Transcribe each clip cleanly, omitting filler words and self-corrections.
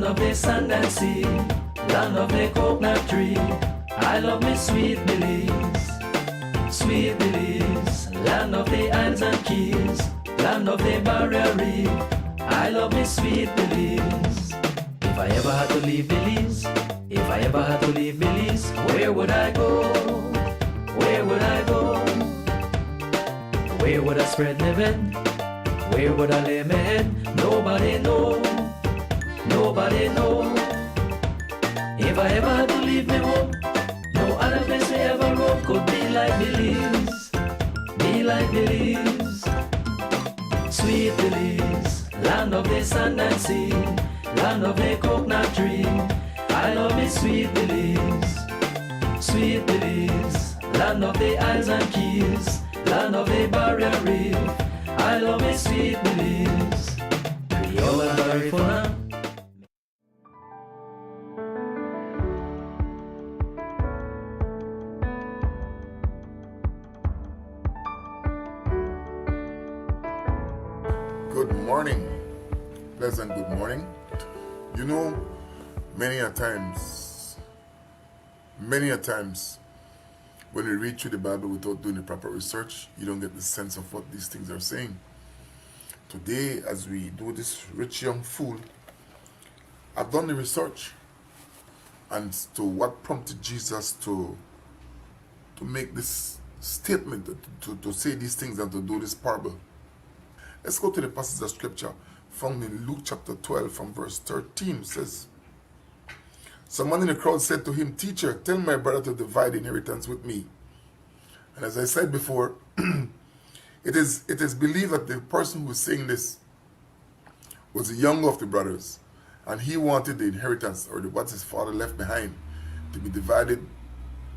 of the sand and sea, land of the coconut tree. I love me sweet Belize, sweet Belize, land of the isles and keys, land of the barrier reef. I love me sweet Belize. If I ever had to leave Belize, if I ever had to leave Belize, where would I go? Where would I go? Where would I spread my bed? Where would I lay my head? Nobody know, nobody know. If I ever had to leave me home, no other place I ever roam could be like Belize, be like Belize. Sweet Belize, land of the sand and sea, land of the coconut tree. I love me sweet Belize, sweet Belize, land of the isles and keys, land of the barrier reef. I love me sweet Belize. Creole and Garifuna. Good morning, pleasant good morning. You know, many a times, when we read through the Bible without doing the proper research, you don't get the sense of what these things are saying. Today, as we do this rich young fool, I've done the research and to what prompted Jesus to make this statement, to say these things and to do this parable. Let's go to the passage of scripture found in Luke chapter 12 from verse 13. It says, someone in the crowd said to him, "Teacher, tell my brother to divide the inheritance with me." And as I said before, it is believed that the person who was saying this was the younger of the brothers, and he wanted the inheritance, or what his father left behind, to be divided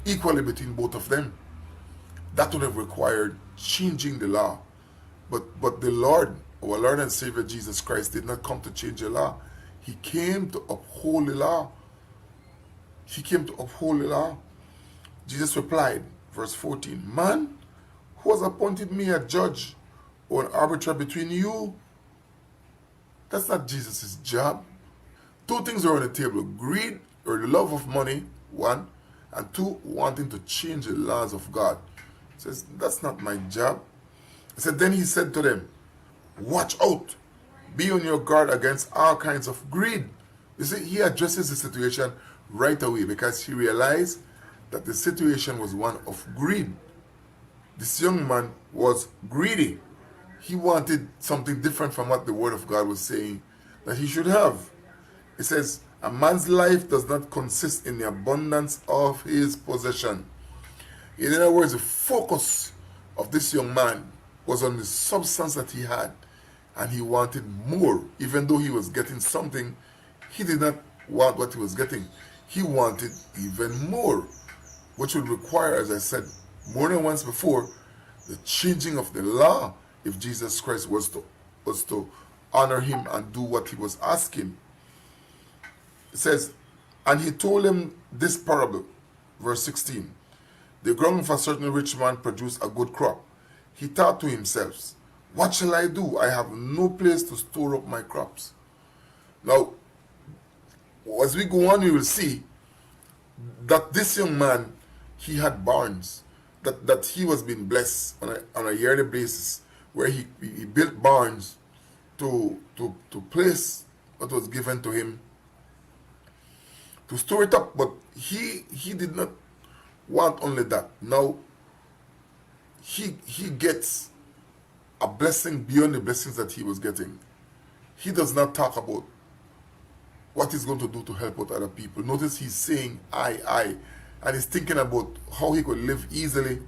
equally between both of them. That would have required changing the law. But the Lord, our Lord and Savior Jesus Christ, did not come to change the law. He came to uphold the law. He came to uphold the law. Jesus replied, verse 14, "Man, who has appointed me a judge or an arbiter between you?" That's not Jesus' job. Two things are on the table: greed, or the love of money, one, and two, wanting to change the laws of God. He says, that's not my job. He said, then he said to them, "Watch out, be on your guard against all kinds of greed." You see, he addresses the situation right away because he realized that the situation was one of greed. This young man was greedy. He wanted something different from what the word of God was saying that he should have. It says, a man's life does not consist in the abundance of his possession. In other words, the focus of this young man was on the substance that he had, and he wanted more. Even though he was getting something, he did not want what he was getting. He wanted even more, which would require, as I said more than once before, the changing of the law if Jesus Christ was to honor him and do what he was asking. It says, and he told him this parable, verse 16. The ground of a certain rich man produced a good crop. He thought to himself, "What shall I do? I have no place to store up my crops." Now, as we go on, we will see that this young man, he had barns, that he was being blessed on a yearly basis, where he built barns to place what was given to him, to store it up. But he did not want only that. Now, he gets a blessing beyond the blessings that he was getting. He does not talk about what he's going to do to help out other people. Notice he's saying I, and he's thinking about how he could live easily.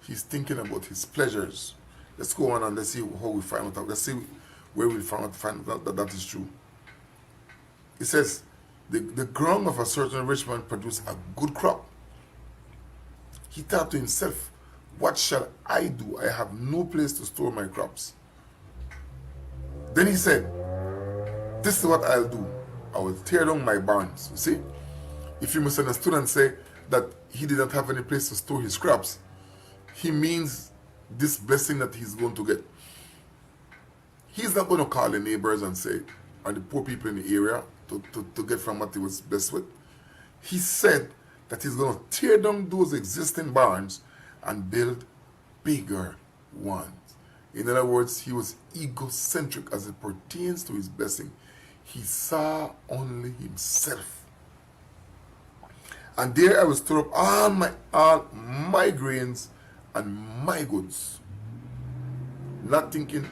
He's thinking about his pleasures. Let's go on and let's see how we find out. Let's see where we find out that is true. It says, the ground of a certain rich man produced a good crop. He thought to himself, "What shall I do? I have no place to store my crops." Then he said, "This is what I'll do. I will tear down my barns." You see, if you misunderstood and say that he did not have any place to store his crops, he means this blessing that he's going to get. He's not going to call the neighbors and say, and the poor people in the area, to get from what he was blessed with. He said that he's going to tear down those existing barns and build bigger ones. In other words, he was egocentric as it pertains to his blessing. He saw only himself. And there I was stored up all my grains and my goods, not thinking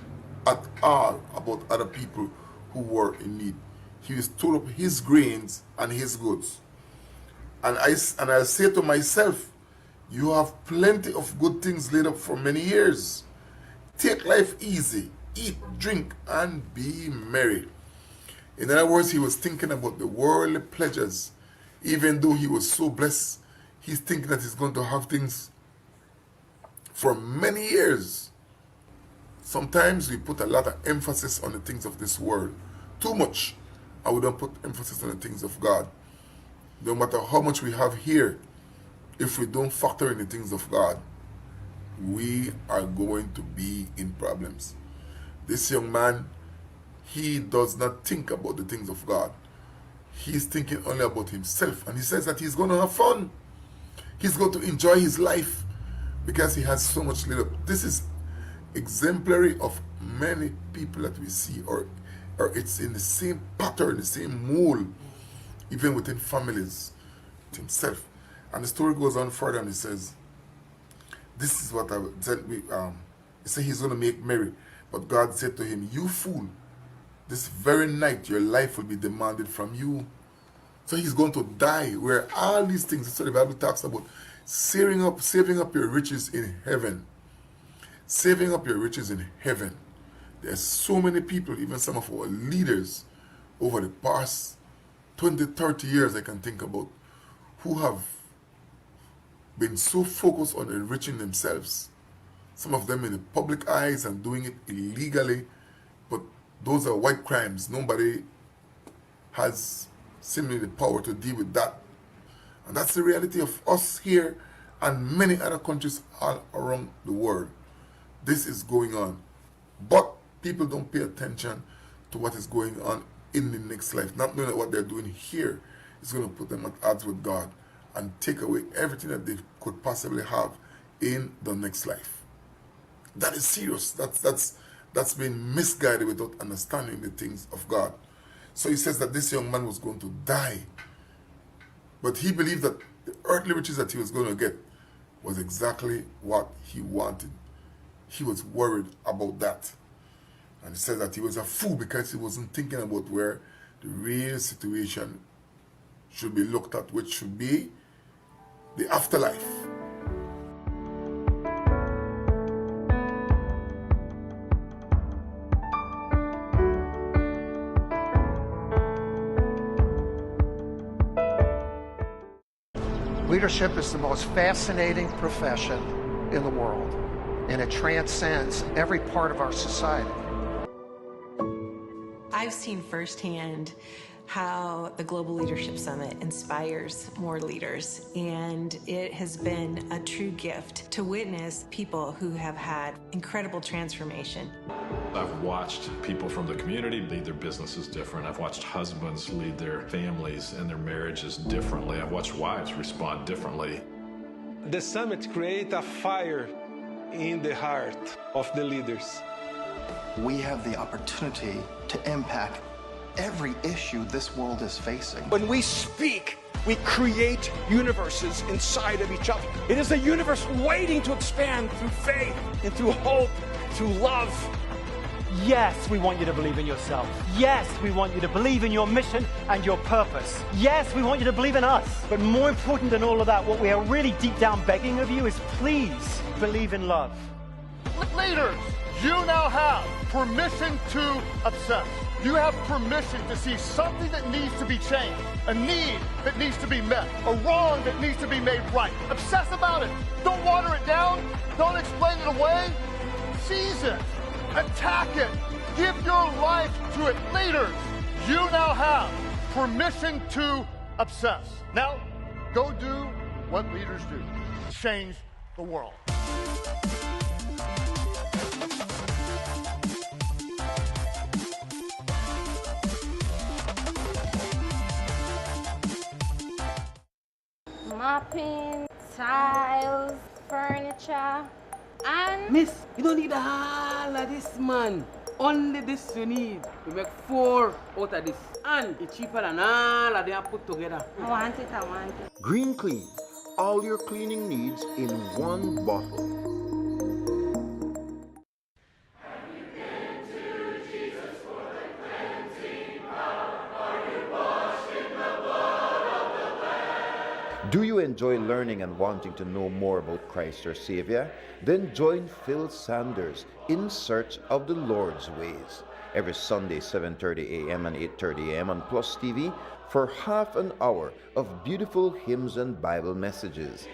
at all about other people who were in need. He stored up his grains and his goods. And I say to myself, you have plenty of good things laid up for many years. Take life easy, eat, drink, and be merry. In other words, he was thinking about the worldly pleasures. Even though he was so blessed, he's thinking that he's going to have things for many years. Sometimes we put a lot of emphasis on the things of this world. Too much. And we don't put emphasis on the things of God. No matter how much we have here, if we don't factor in the things of God, we are going to be in problems. This young man, he does not think about the things of God. He's thinking only about himself. And he says that he's going to have fun. He's going to enjoy his life because he has so much laid up. This is exemplary of many people that we see, or it's in the same pattern, the same mold, even within families, with himself. And the story goes on further, and he says, this is what I said. He said he's going to make merry. But God said to him, you fool, this very night your life will be demanded from you. So he's going to die, where all these things, so the Bible talks about saving up your riches in heaven. Saving up your riches in heaven. There's so many people, even some of our leaders, over the past 20, 30 years I can think about, who have been so focused on enriching themselves. Some of them in the public eyes and doing it illegally, but those are white crimes. Nobody has seemingly the power to deal with that. And that's the reality of us here and many other countries all around the world. This is going on. But people don't pay attention to what is going on in the next life. Not knowing that what they're doing here is going to put them at odds with God and take away everything that they could possibly have in the next life. That is serious. That's been misguided without understanding the things of God. So he says that this young man was going to die. But he believed that the earthly riches that he was going to get was exactly what he wanted. He was worried about that. And he said that he was a fool because he wasn't thinking about where the real situation should be looked at, which should be the afterlife. Leadership is the most fascinating profession in the world, and it transcends every part of our society. I've seen firsthand how the Global Leadership Summit inspires more leaders, and it has been a true gift to witness people who have had incredible transformation. I've watched people from the community lead their businesses different. I've watched husbands lead their families and their marriages differently. I've watched wives respond differently. The summit creates a fire in the heart of the leaders. We have the opportunity to impact every issue this world is facing. When we speak, we create universes inside of each other. It is a universe waiting to expand through faith and through hope, through love. Yes, we want you to believe in yourself. Yes, we want you to believe in your mission and your purpose. Yes, we want you to believe in us. But more important than all of that, what we are really deep down begging of you is please believe in love. Leaders, you now have permission to obsess. You have permission to see something that needs to be changed, a need that needs to be met, a wrong that needs to be made right. Obsess about it. Don't water it down. Don't explain it away. Seize it. Attack it. Give your life to it. Leaders, you now have permission to obsess. Now, go do what leaders do. Change the world. mopping, tiles, furniture, and... Miss, you don't need all of this, man. Only this you need. We make 4 out of this. And it's cheaper than all of them put together. I want it. Green Clean. All your cleaning needs in one bottle. Do you enjoy learning and wanting to know more about Christ your Savior? Then join Phil Sanders in Search of the Lord's Ways every Sunday 7:30 a.m. and 8:30 a.m. on PlusTV for half an hour of beautiful hymns and Bible messages.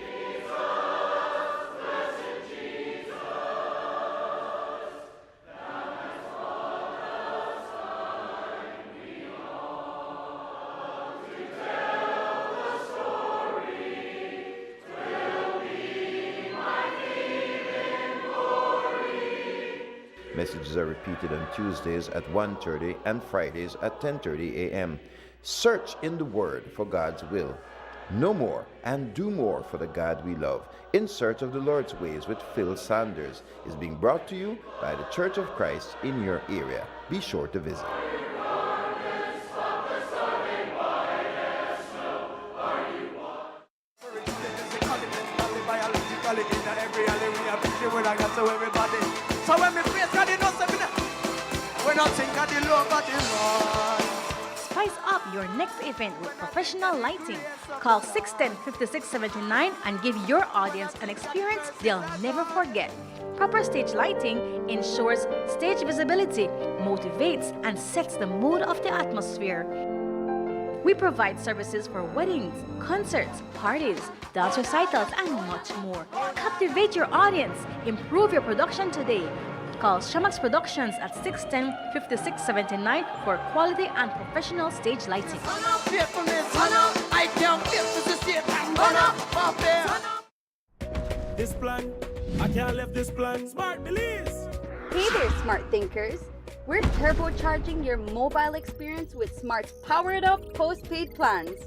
Messages are repeated on Tuesdays at 1:30 and Fridays at 10:30 a.m. Search in the Word for God's will. Know more and do more for the God we love. In Search of the Lord's Ways with Phil Sanders is being brought to you by the Church of Christ in your area. Be sure to visit. So when we praise God, you know something. When I think of the love of the Lord. Spice up your next event with professional lighting. Call 610-5679 and give your audience an experience they'll never forget. Proper stage lighting ensures stage visibility, motivates, and sets the mood of the atmosphere. We provide services for weddings, concerts, parties, dance recitals, and much more. Captivate your audience. Improve your production today. Call Shamax Productions at 610-5679 for quality and professional stage lighting. This plan, I can't leave this plan. Smart Belize. Hey there, smart thinkers. We're turbocharging your mobile experience with Smart's powered up postpaid plans.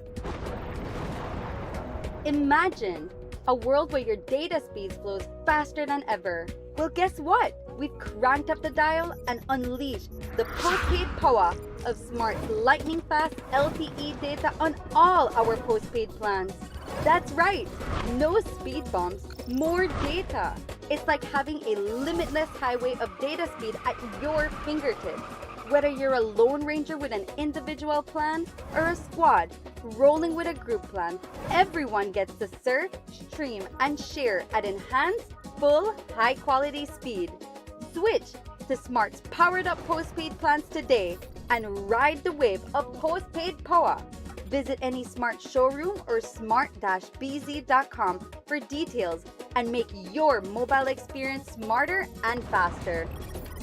Imagine a world where your data speeds flows faster than ever. Well, guess what? We've cranked up the dial and unleashed the postpaid power of Smart's lightning fast LTE data on all our postpaid plans. That's right, no speed bumps, more data. It's like having a limitless highway of data speed at your fingertips. Whether you're a lone ranger with an individual plan or a squad rolling with a group plan, everyone gets to surf, stream, and share at enhanced, full, high-quality speed. Switch to Smart's powered-up postpaid plans today and ride the wave of postpaid power. Visit any Smart showroom or smart-bz.com for details and make your mobile experience smarter and faster.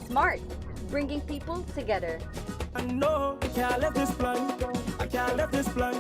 Smart, bringing people together. No, I can't let this plan. I can't let this plan.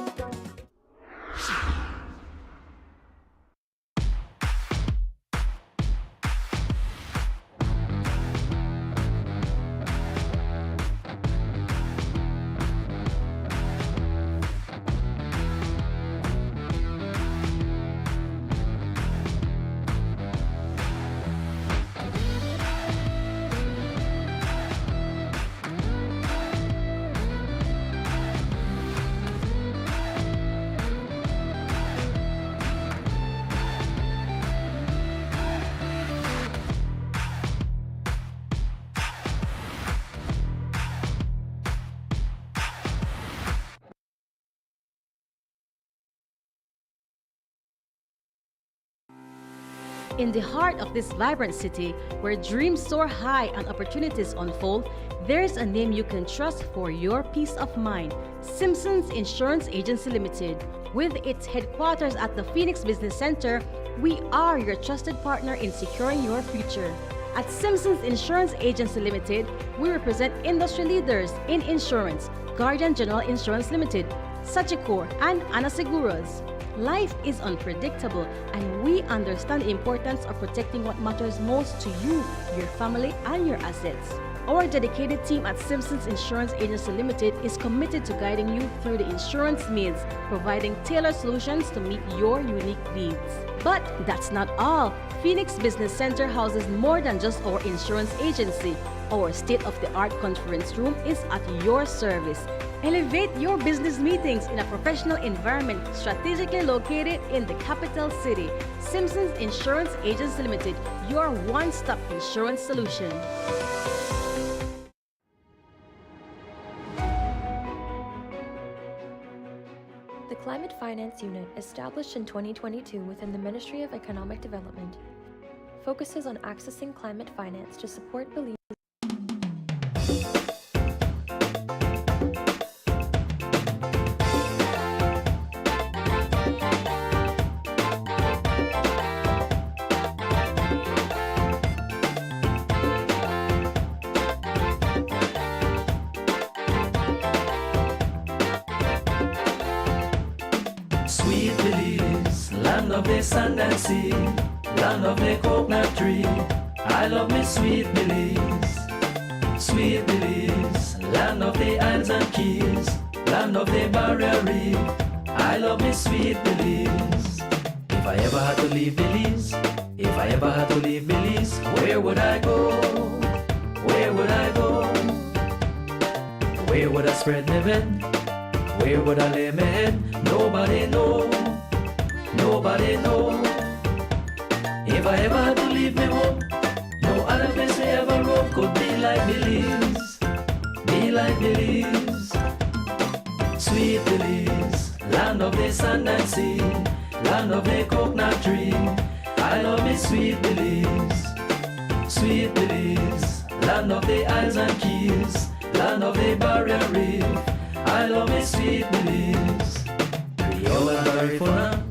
In the heart of this vibrant city, where dreams soar high and opportunities unfold, there's a name you can trust for your peace of mind: Simpson's Insurance Agency Limited. With its headquarters at the Phoenix Business Center, we are your trusted partner in securing your future. At Simpson's Insurance Agency Limited, we represent industry leaders in insurance: Guardian General Insurance Limited, Sagicor, and Ana Seguros. Life is unpredictable, and we understand the importance of protecting what matters most to you, your family, and your assets. Our dedicated team at Simpsons Insurance Agency Limited is committed to guiding you through the insurance needs, providing tailored solutions to meet your unique needs. But that's not all. Phoenix Business Center houses more than just our insurance agency. Our state-of-the-art conference room is at your service. Elevate your business meetings in a professional environment strategically located in the capital city. Simpsons Insurance Agency Limited, your one-stop insurance solution. The Climate Finance Unit, established in 2022 within the Ministry of Economic Development, focuses on accessing climate finance to support believers. Sweet Belize, land of the sand and sea, land of the coconut tree. I love me Sweet Belize. Sweet Belize, land of the islands and keys, land of the barrier reef. I love me Sweet Belize. If I ever had to leave Belize, if I ever had to leave Belize, where would I go? Where would I go? Where would I spread my bed? Where would I lay my head? Nobody know, nobody know. If I ever had to leave me home, no other place I ever roam could be like Belize, be like Belize. Sweet Belize, land of the sand and sea, land of the coconut tree. I love me Sweet Belize. Sweet Belize, land of the islands and keys, land of the barrier reef. I love me Sweet Belize. Creole and Garifuna.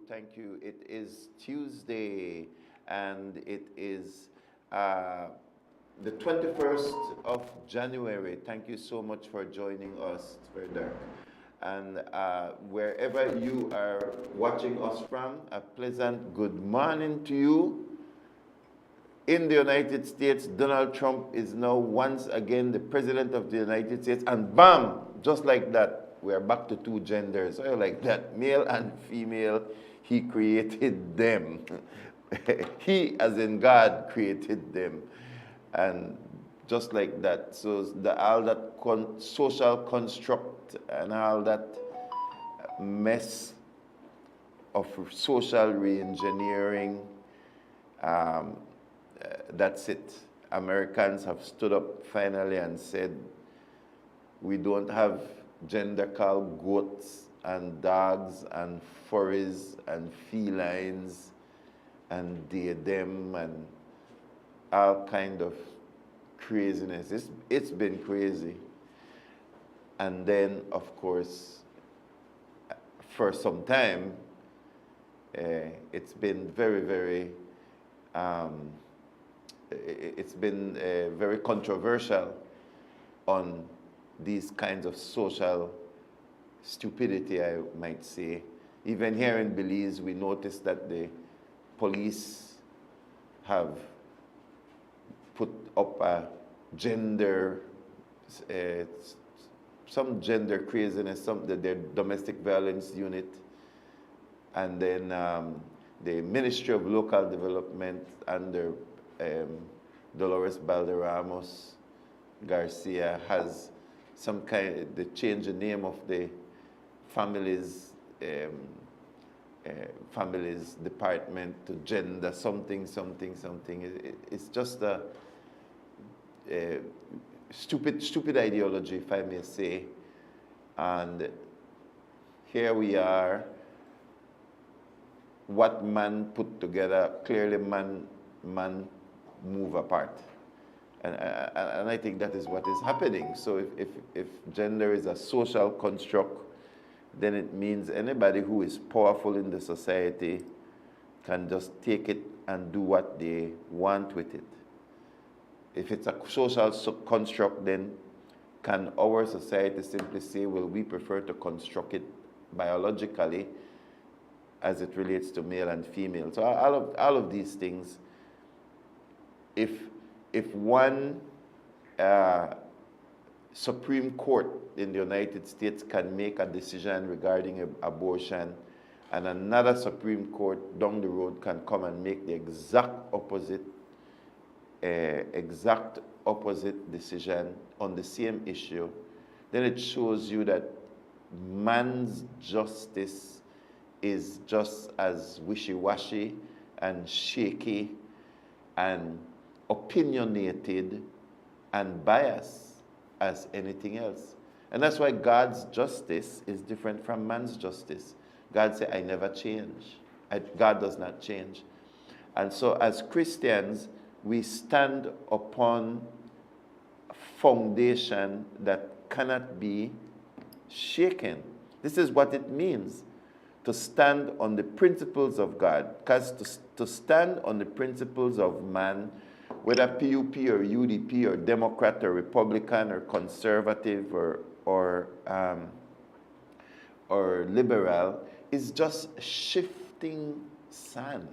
Thank you. It is Tuesday, and it is the 21st of January. Thank you so much for joining us. It's very dark. And wherever you are watching us from, a pleasant good morning to you. In the United States, Donald Trump is now once again the President of the United States, and bam, just like that, we are back to two genders. So like that, male and female, he created them. He, as in God, created them. And just like that, so all that social construct and all that mess of social re-engineering, that's it. Americans have stood up finally and said, we don't have gender called goats and dogs and furries and felines and they, them, and all kind of craziness. It's been crazy. And then, of course, for some time, it's been very controversial on these kinds of social stupidity, I might say. Even here in Belize, we noticed that the police have put up a gender, some gender craziness, their domestic violence unit, and then the Ministry of Local Development under Dolores Balderramos Garcia has some kind, they changed the name of the families department to gender something. It's just a stupid ideology, if I may say. And here we are, what man put together, clearly man move apart. And I think that is what is happening. So if gender is a social construct, then it means anybody who is powerful in the society can just take it and do what they want with it. If it's a social construct, then can our society simply say, well, we prefer to construct it biologically as it relates to male and female? So all of these things, if one Supreme Court in the United States can make a decision regarding abortion, and another Supreme Court down the road can come and make the exact opposite decision on the same issue, then it shows you that man's justice is just as wishy-washy and shaky and opinionated and biased as anything else. And that's why God's justice is different from man's justice. God said, I never change. God does not change. And so as Christians, we stand upon a foundation that cannot be shaken. This is what it means to stand on the principles of God. Because to stand on the principles of man, whether PUP or UDP or Democrat or Republican or conservative or liberal, is just shifting sand.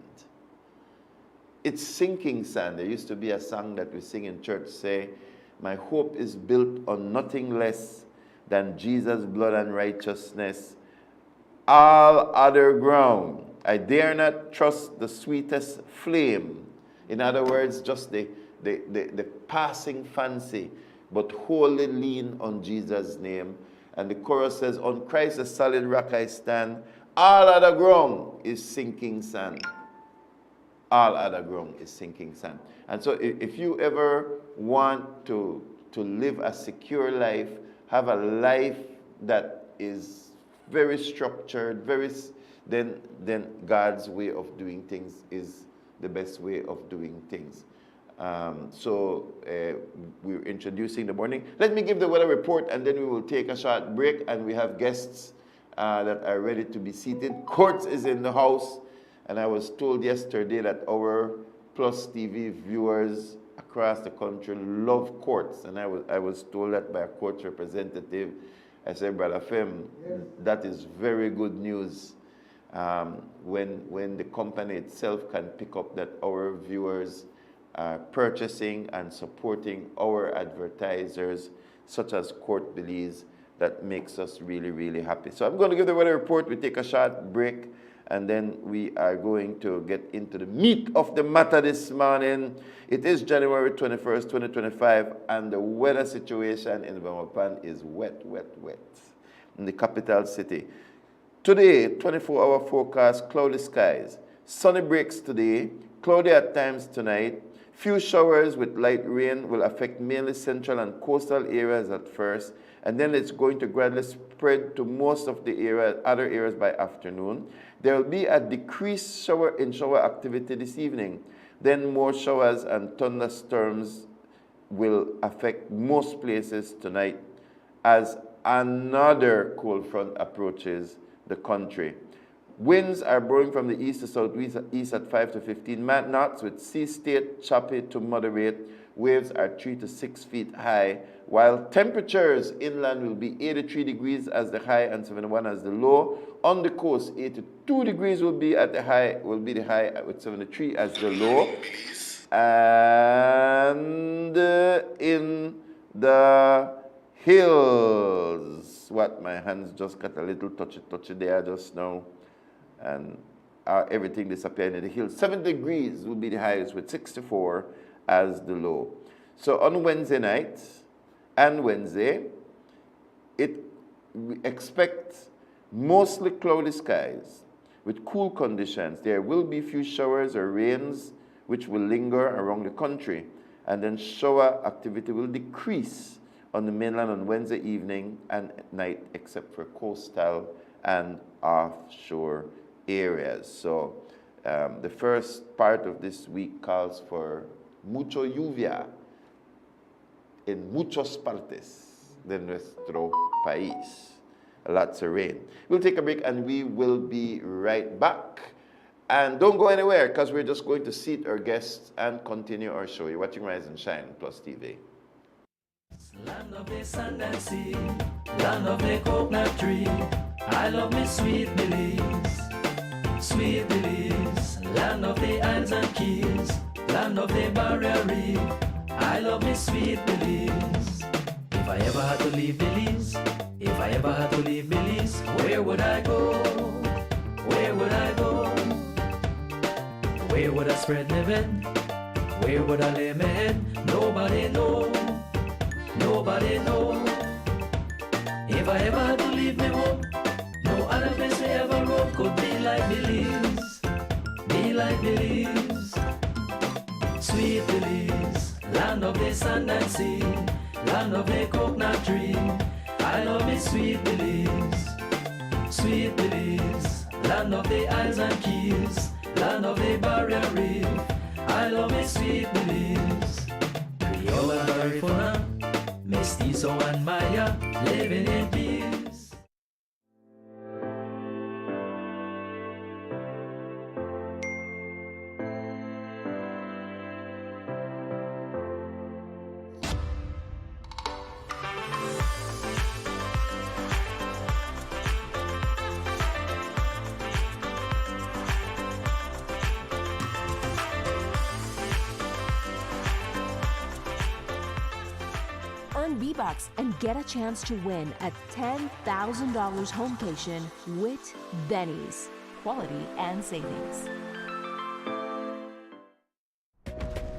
It's sinking sand. There used to be a song that we sing in church, say, my hope is built on nothing less than Jesus' blood and righteousness. All other ground, I dare not trust the sweetest flame. In other words, just the passing fancy, but wholly lean on Jesus' name. And the chorus says, on Christ the solid rock I stand, all other ground is sinking sand. All other ground is sinking sand. And so if you ever want to live a secure life, have a life that is very structured, then God's way of doing things is the best way of doing things. So we're introducing the morning. Let me give the weather report, and then we will take a short break, and we have guests that are ready to be seated. Courts is in the house, and I was told yesterday that our PlusTV viewers across the country love courts, and I was told that by a court representative. I said, Brother Fem, yes, that is very good news. When the company itself can pick up that our viewers are purchasing and supporting our advertisers, such as Court Belize, that makes us really, really happy. So I'm going to give the weather report. We take a short break, and then we are going to get into the meat of the matter this morning. It is January 21st, 2025, and the weather situation in Belmopan is wet, wet, wet in the capital city. Today, 24-hour forecast, cloudy skies. Sunny breaks today, cloudy at times tonight. Few showers with light rain will affect mainly central and coastal areas at first, and then it's going to gradually spread to most of the other areas by afternoon. There will be a decreased shower activity this evening. Then more showers and thunderstorms will affect most places tonight as another cold front approaches the country. Winds are blowing from the east to southeast at 5 to 15 knots, with sea state choppy to moderate. Waves are 3 to 6 feet high, while temperatures inland will be 83 degrees as the high and 71 as the low. On the coast, 82 degrees will be the high with 73 as the low. And in the hills, my hands just got a little touchy there just now, and everything disappeared in the hills. 7 degrees will be the highest with 64 as the low. So on Wednesday night and Wednesday, we expect mostly cloudy skies with cool conditions. There will be few showers or rains which will linger around the country, and then shower activity will decrease on the mainland on Wednesday evening and night, except for coastal and offshore areas. So the first part of this week calls for mucho lluvia en muchos partes de nuestro país. Lots of rain. We'll take a break and we will be right back. And don't go anywhere, because we're just going to seat our guests and continue our show. You're watching Rise and Shine, PlusTV. Land of the sand and sea, land of the coconut tree. I love me sweet Belize, sweet Belize. Land of the islands and keys, land of the barrier reef. I love me sweet Belize. If I ever had to leave Belize, if I ever had to leave Belize, where would I go? Where would I go? Where would I spread my bed? Where would I lay my head? Nobody know. Nobody know. If I ever had to leave me home, no other place I ever roam could be like Belize. Be like Belize. Sweet Belize, land of the sand and sea, land of the coconut tree. I love me sweet Belize. Sweet Belize, land of the islands and keys, land of the barrier reef. I love me sweet Belize. Creole and Garifuna, Mestizo and Maya, living in peace. Earn V-Bucks and get a chance to win a $10,000 homecation with Benny's. Quality and savings.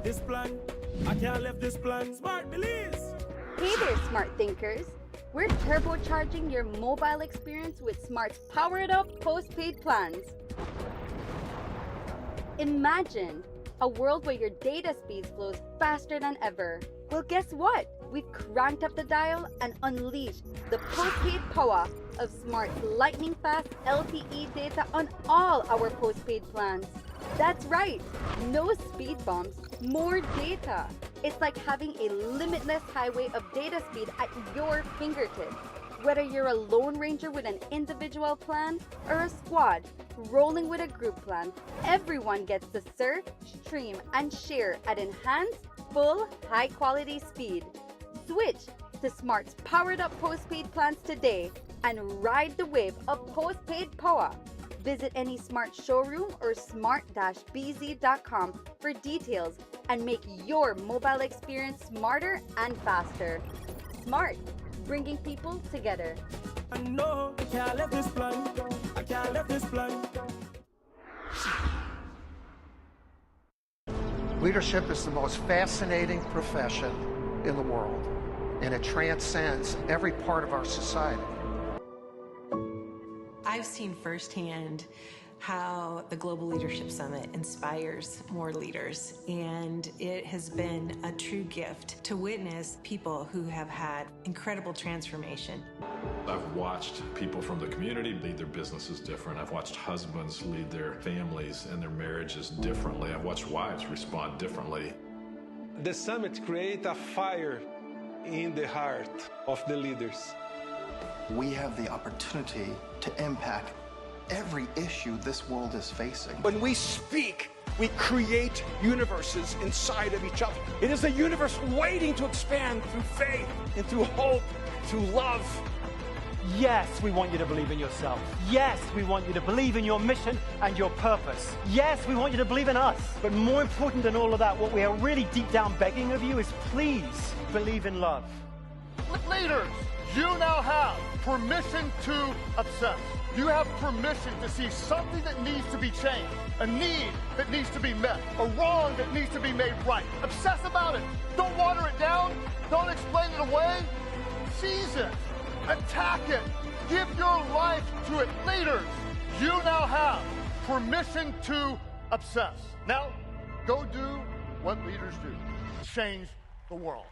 This plan, I can't leave this plan. Smart Belize! Hey there, smart thinkers. We're turbocharging your mobile experience with Smart's powered up postpaid plans. Imagine a world where your data speeds flows faster than ever. Well, guess what? We've cranked up the dial and unleashed the postpaid power of Smart's lightning-fast LTE data on all our postpaid plans. That's right, no speed bumps, more data. It's like having a limitless highway of data speed at your fingertips. Whether you're a lone ranger with an individual plan or a squad rolling with a group plan, everyone gets to surf, stream, and share at enhanced, full, high-quality speed. Switch to Smart's powered-up postpaid plans today and ride the wave of postpaid power. Visit any Smart showroom or smart-bz.com for details and make your mobile experience smarter and faster. Smart, bringing people together. No, I can't leave this plan. I can't leave this plan. Leadership is the most fascinating profession in the world, and it transcends every part of our society. I've seen firsthand how the Global Leadership Summit inspires more leaders, and it has been a true gift to witness people who have had incredible transformation. I've watched people from the community lead their businesses different. I've watched husbands lead their families and their marriages differently. I've watched wives respond differently. The summit creates a fire in the heart of the leaders. We have the opportunity to impact every issue this world is facing. When we speak, we create universes inside of each other. It is a universe waiting to expand through faith and through hope, through love. Yes, we want you to believe in yourself. Yes, we want you to believe in your mission and your purpose. Yes, we want you to believe in us. But more important than all of that, what we are really deep down begging of you is please believe in love. Leaders, you now have permission to obsess. You have permission to see something that needs to be changed, a need that needs to be met, a wrong that needs to be made right. Obsess about it. Don't water it down. Don't explain it away. Seize it. Attack it. Give your life to it. Leaders, you now have permission to obsess. Now, go do what leaders do. Change the world.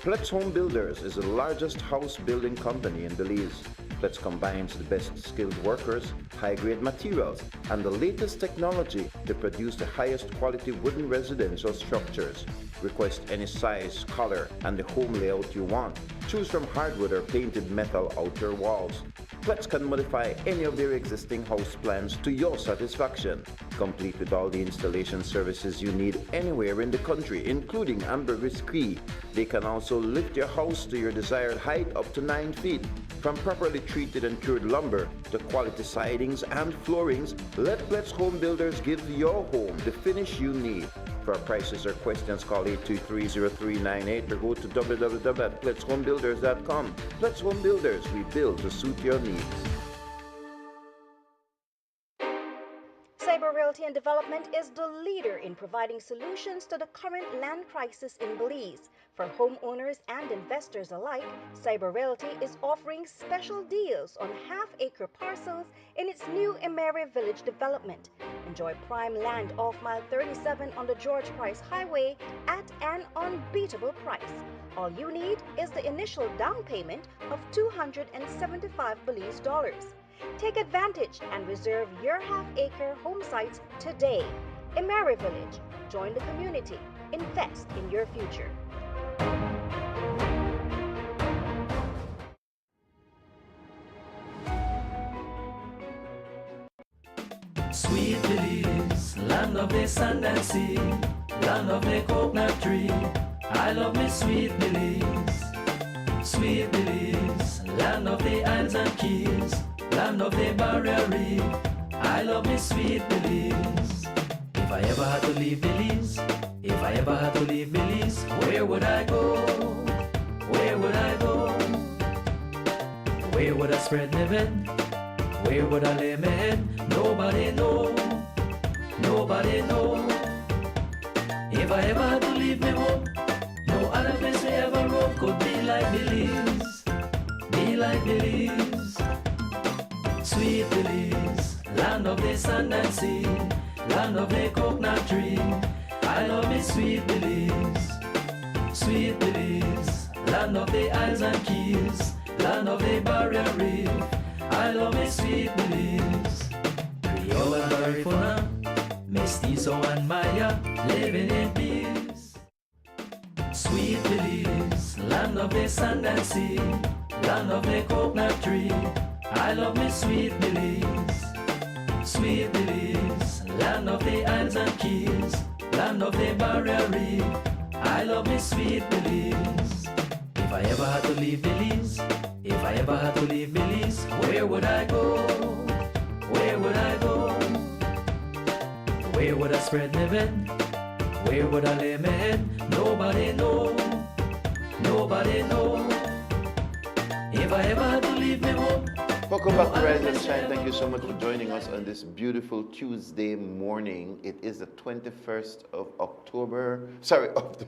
Plex Home Builders is the largest house building company in Belize. Plex combines the best skilled workers, high-grade materials, and the latest technology to produce the highest quality wooden residential structures. Request any size, color, and the home layout you want. Choose from hardwood or painted metal outer walls. Pletz can modify any of their existing house plans to your satisfaction, complete with all the installation services you need anywhere in the country, including ambergris Cree. They can also lift your house to your desired height up to 9 feet. From properly treated and cured lumber to quality sidings and floorings, let Pletz Home Builders give your home the finish you need. For prices or questions, call 823-0398 or go to www.pletzhomebuilders.com. Pletz Home Builders, we build to suit your needs. Cyber Realty and Development is the leader in providing solutions to the current land crisis in Belize. For homeowners and investors alike, Cyber Realty is offering special deals on half-acre parcels in its new Emery Village development. Enjoy prime land off Mile 37 on the George Price Highway at an unbeatable price. All you need is the initial down payment of $275 Belize dollars. Take advantage and reserve your half-acre home sites today. Emery Village. Join the community. Invest in your future. Sweet Belize, land of the sand and sea, land of the coconut tree. I love me sweet Belize. Sweet Belize, land of the islands and keys, land of the barrier reef. I love me sweet Belize. If I ever had to leave Belize, if I ever had to leave Belize, where would I go? Where would I go? Where would I spread my bed? Where would I lay my head? Nobody know. Nobody know. If I ever had to leave me home, no other place I ever roam could be like Belize. Be like Belize. Sweet Belize, land of the sand and sea, land of the coconut tree. I love me sweet Belize. Sweet Belize, land of the islands and keys, land of the barrier reef. I love me sweet Belize. Creole and Garifuna, Mestizo and Maya, living in peace. Sweet Belize, land of the sand and sea, land of the coconut tree. I love me sweet Belize. Sweet Belize, land of the islands and keys, land of the barrier reef. I love me sweet Belize. If I ever had to leave Belize, if I ever had to leave Belize, where would I go? Where would I go? Where would I spread my bed? Where would I lay my head? Nobody know. Nobody know. If I ever had to leave me home. Welcome back to Rise and Shine. Thank you so much for joining us on this beautiful Tuesday morning. It is the 21st of October. Sorry, of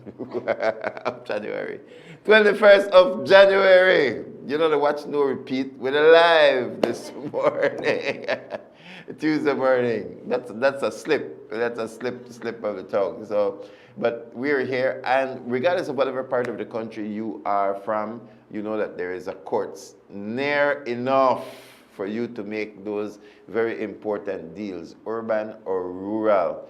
January. 21st of January. You know the watch no repeat. We're live this morning. Tuesday morning. That's a slip. That's a slip of the tongue. So, but we're here, and regardless of whatever part of the country you are from, you know that there is a courts near enough for you to make those very important deals, urban or rural,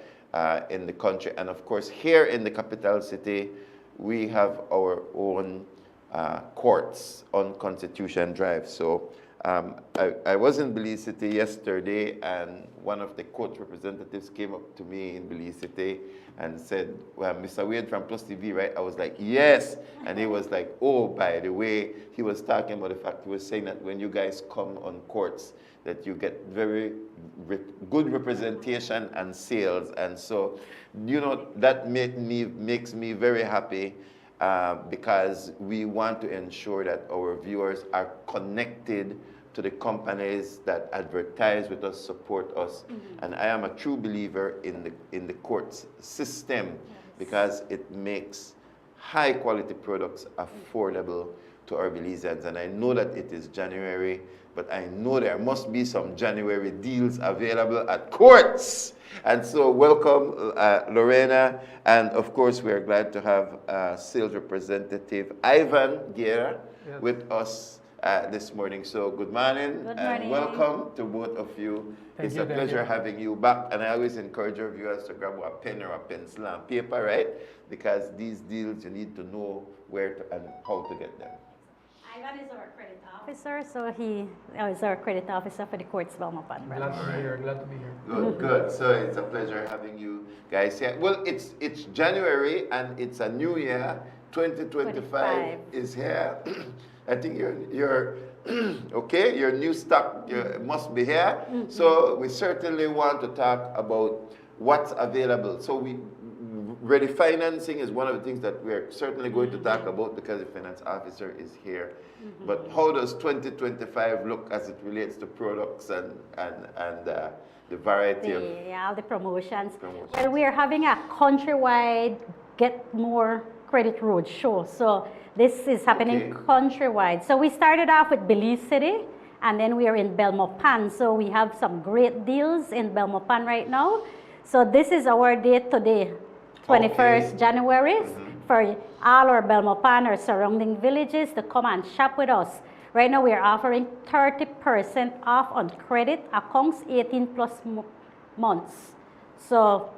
in the country. And of course, here in the capital city, we have our own courts on Constitution Drive. So I was in Belize City yesterday, and one of the court representatives came up to me in Belize City and said, well, Mr. Wade from PlusTV, right? I was like, yes. And he was like, oh, by the way, he was talking about the fact, he was saying that when you guys come on courts, that you get very good representation and sales. And so, you know, that makes me very happy because we want to ensure that our viewers are connected to the companies that advertise with us, support us. Mm-hmm. And I am a true believer in the courts system, because it makes high quality products affordable to our Belizeans. And I know that it is January, but I know there must be some January deals available at courts. And so welcome, Lorena. And of course, we are glad to have sales representative Ivan Guerra with us this morning. So good morning, and welcome to both of you. It's a pleasure having you back. And I always encourage our viewers to grab a pen or a pencil and paper, right? Because these deals, you need to know where to and how to get them. I Ivan is our credit officer, so he is our credit officer for the Courts Belmopan branch. Glad to be here. Glad to be here. Good, good. So it's a pleasure having you guys here. Well, it's January and it's a new year. 2025 is here. I think you're okay. Your new stock must be here. So we certainly want to talk about what's available. So ready financing is one of the things that we're certainly going to talk about because the finance officer is here. But how does 2025 look as it relates to products and the variety of all the promotions? Well, we are having a countrywide Get More Credit Road show. So this is happening countrywide. So we started off with Belize City, and then we are in Belmopan. So we have some great deals in Belmopan right now. So this is our date today, 21st January, for all our Belmopan or surrounding villages to come and shop with us. Right now we are offering 30% off on credit accounts 18 plus months. So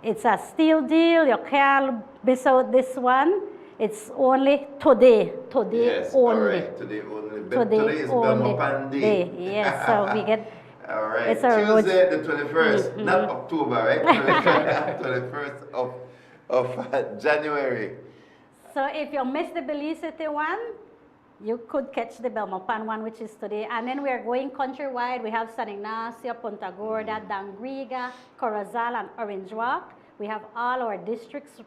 it's a steal deal. You can't miss out this one. It's only today. Today yes, only. All right. Today only. Today is only. Belmopan Day. Yes, so we get. All right. It's Tuesday the 21st, not October, right? 21st of January. So if you miss the Belize City one, you could catch the Belmopan one, which is today. And then we are going countrywide. We have San Ignacio, Punta Gorda, Dangriga, Corozal, and Orange Walk. We have all our districts,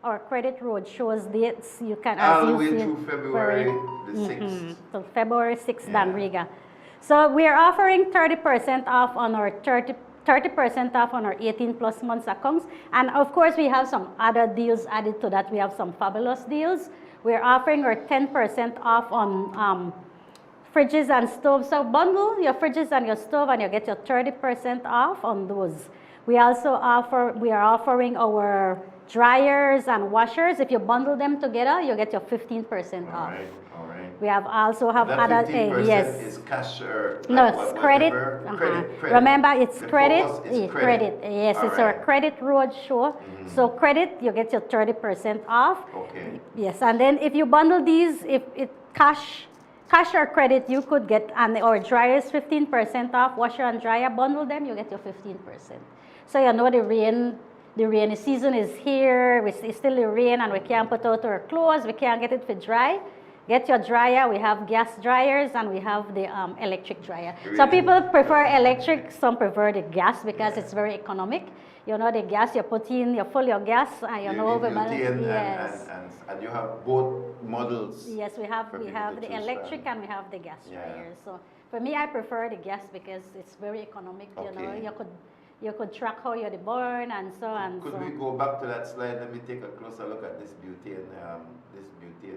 our credit road shows dates. You can all the way through February the 6th. So February 6th, Dangriga. So we are offering 30% off on our 30% off on our 18 plus months accounts. And of course, we have some other deals added to that. We have some fabulous deals. We're offering our 10% off on fridges and stoves. So bundle your fridges and your stove and you get your 30% off on those. We also are offering our dryers and washers. If you bundle them together, you get your 15% off. All right. We have also have that other 15% yes. is cash or no, it's credit. Credit. Remember, it's the credit. Credit. Yes, all it's right. our credit road show. So credit, you get your 30% off. Okay. Yes, and then if you bundle these, if it cash or credit, you could get or dryers 15% off. Washer and dryer, bundle them, you get your 15%. So you know the rainy season is here. It's still the rain and we can't put out our clothes. We can't get it for dry. Get your dryer. We have gas dryers and we have the electric dryer. Really? Some people prefer electric, some prefer the gas because it's very economic. You know, the gas you put in, you fill your gas, and you know, yes. And you have both models. Yes, we have the electric and we have the gas dryers. So for me, I prefer the gas because it's very economic. You know, you could track how you're born and so on. Could we go back to that slide? Let me take a closer look at this butane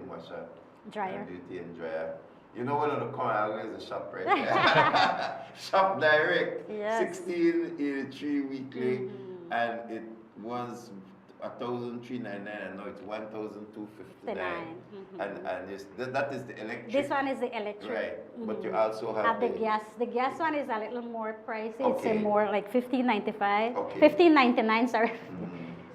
washer. Dryer. Butane dryer. You know, one of the corner always a shop right there. Shop direct. Yes. 1683 weekly, and it was 1,399, and now it's 1,259. And that is the electric. This one is the electric. Right. But you also have the gas. The gas one is a little more pricey. Okay. It's more like $15.95. Okay. $15.99. Sorry.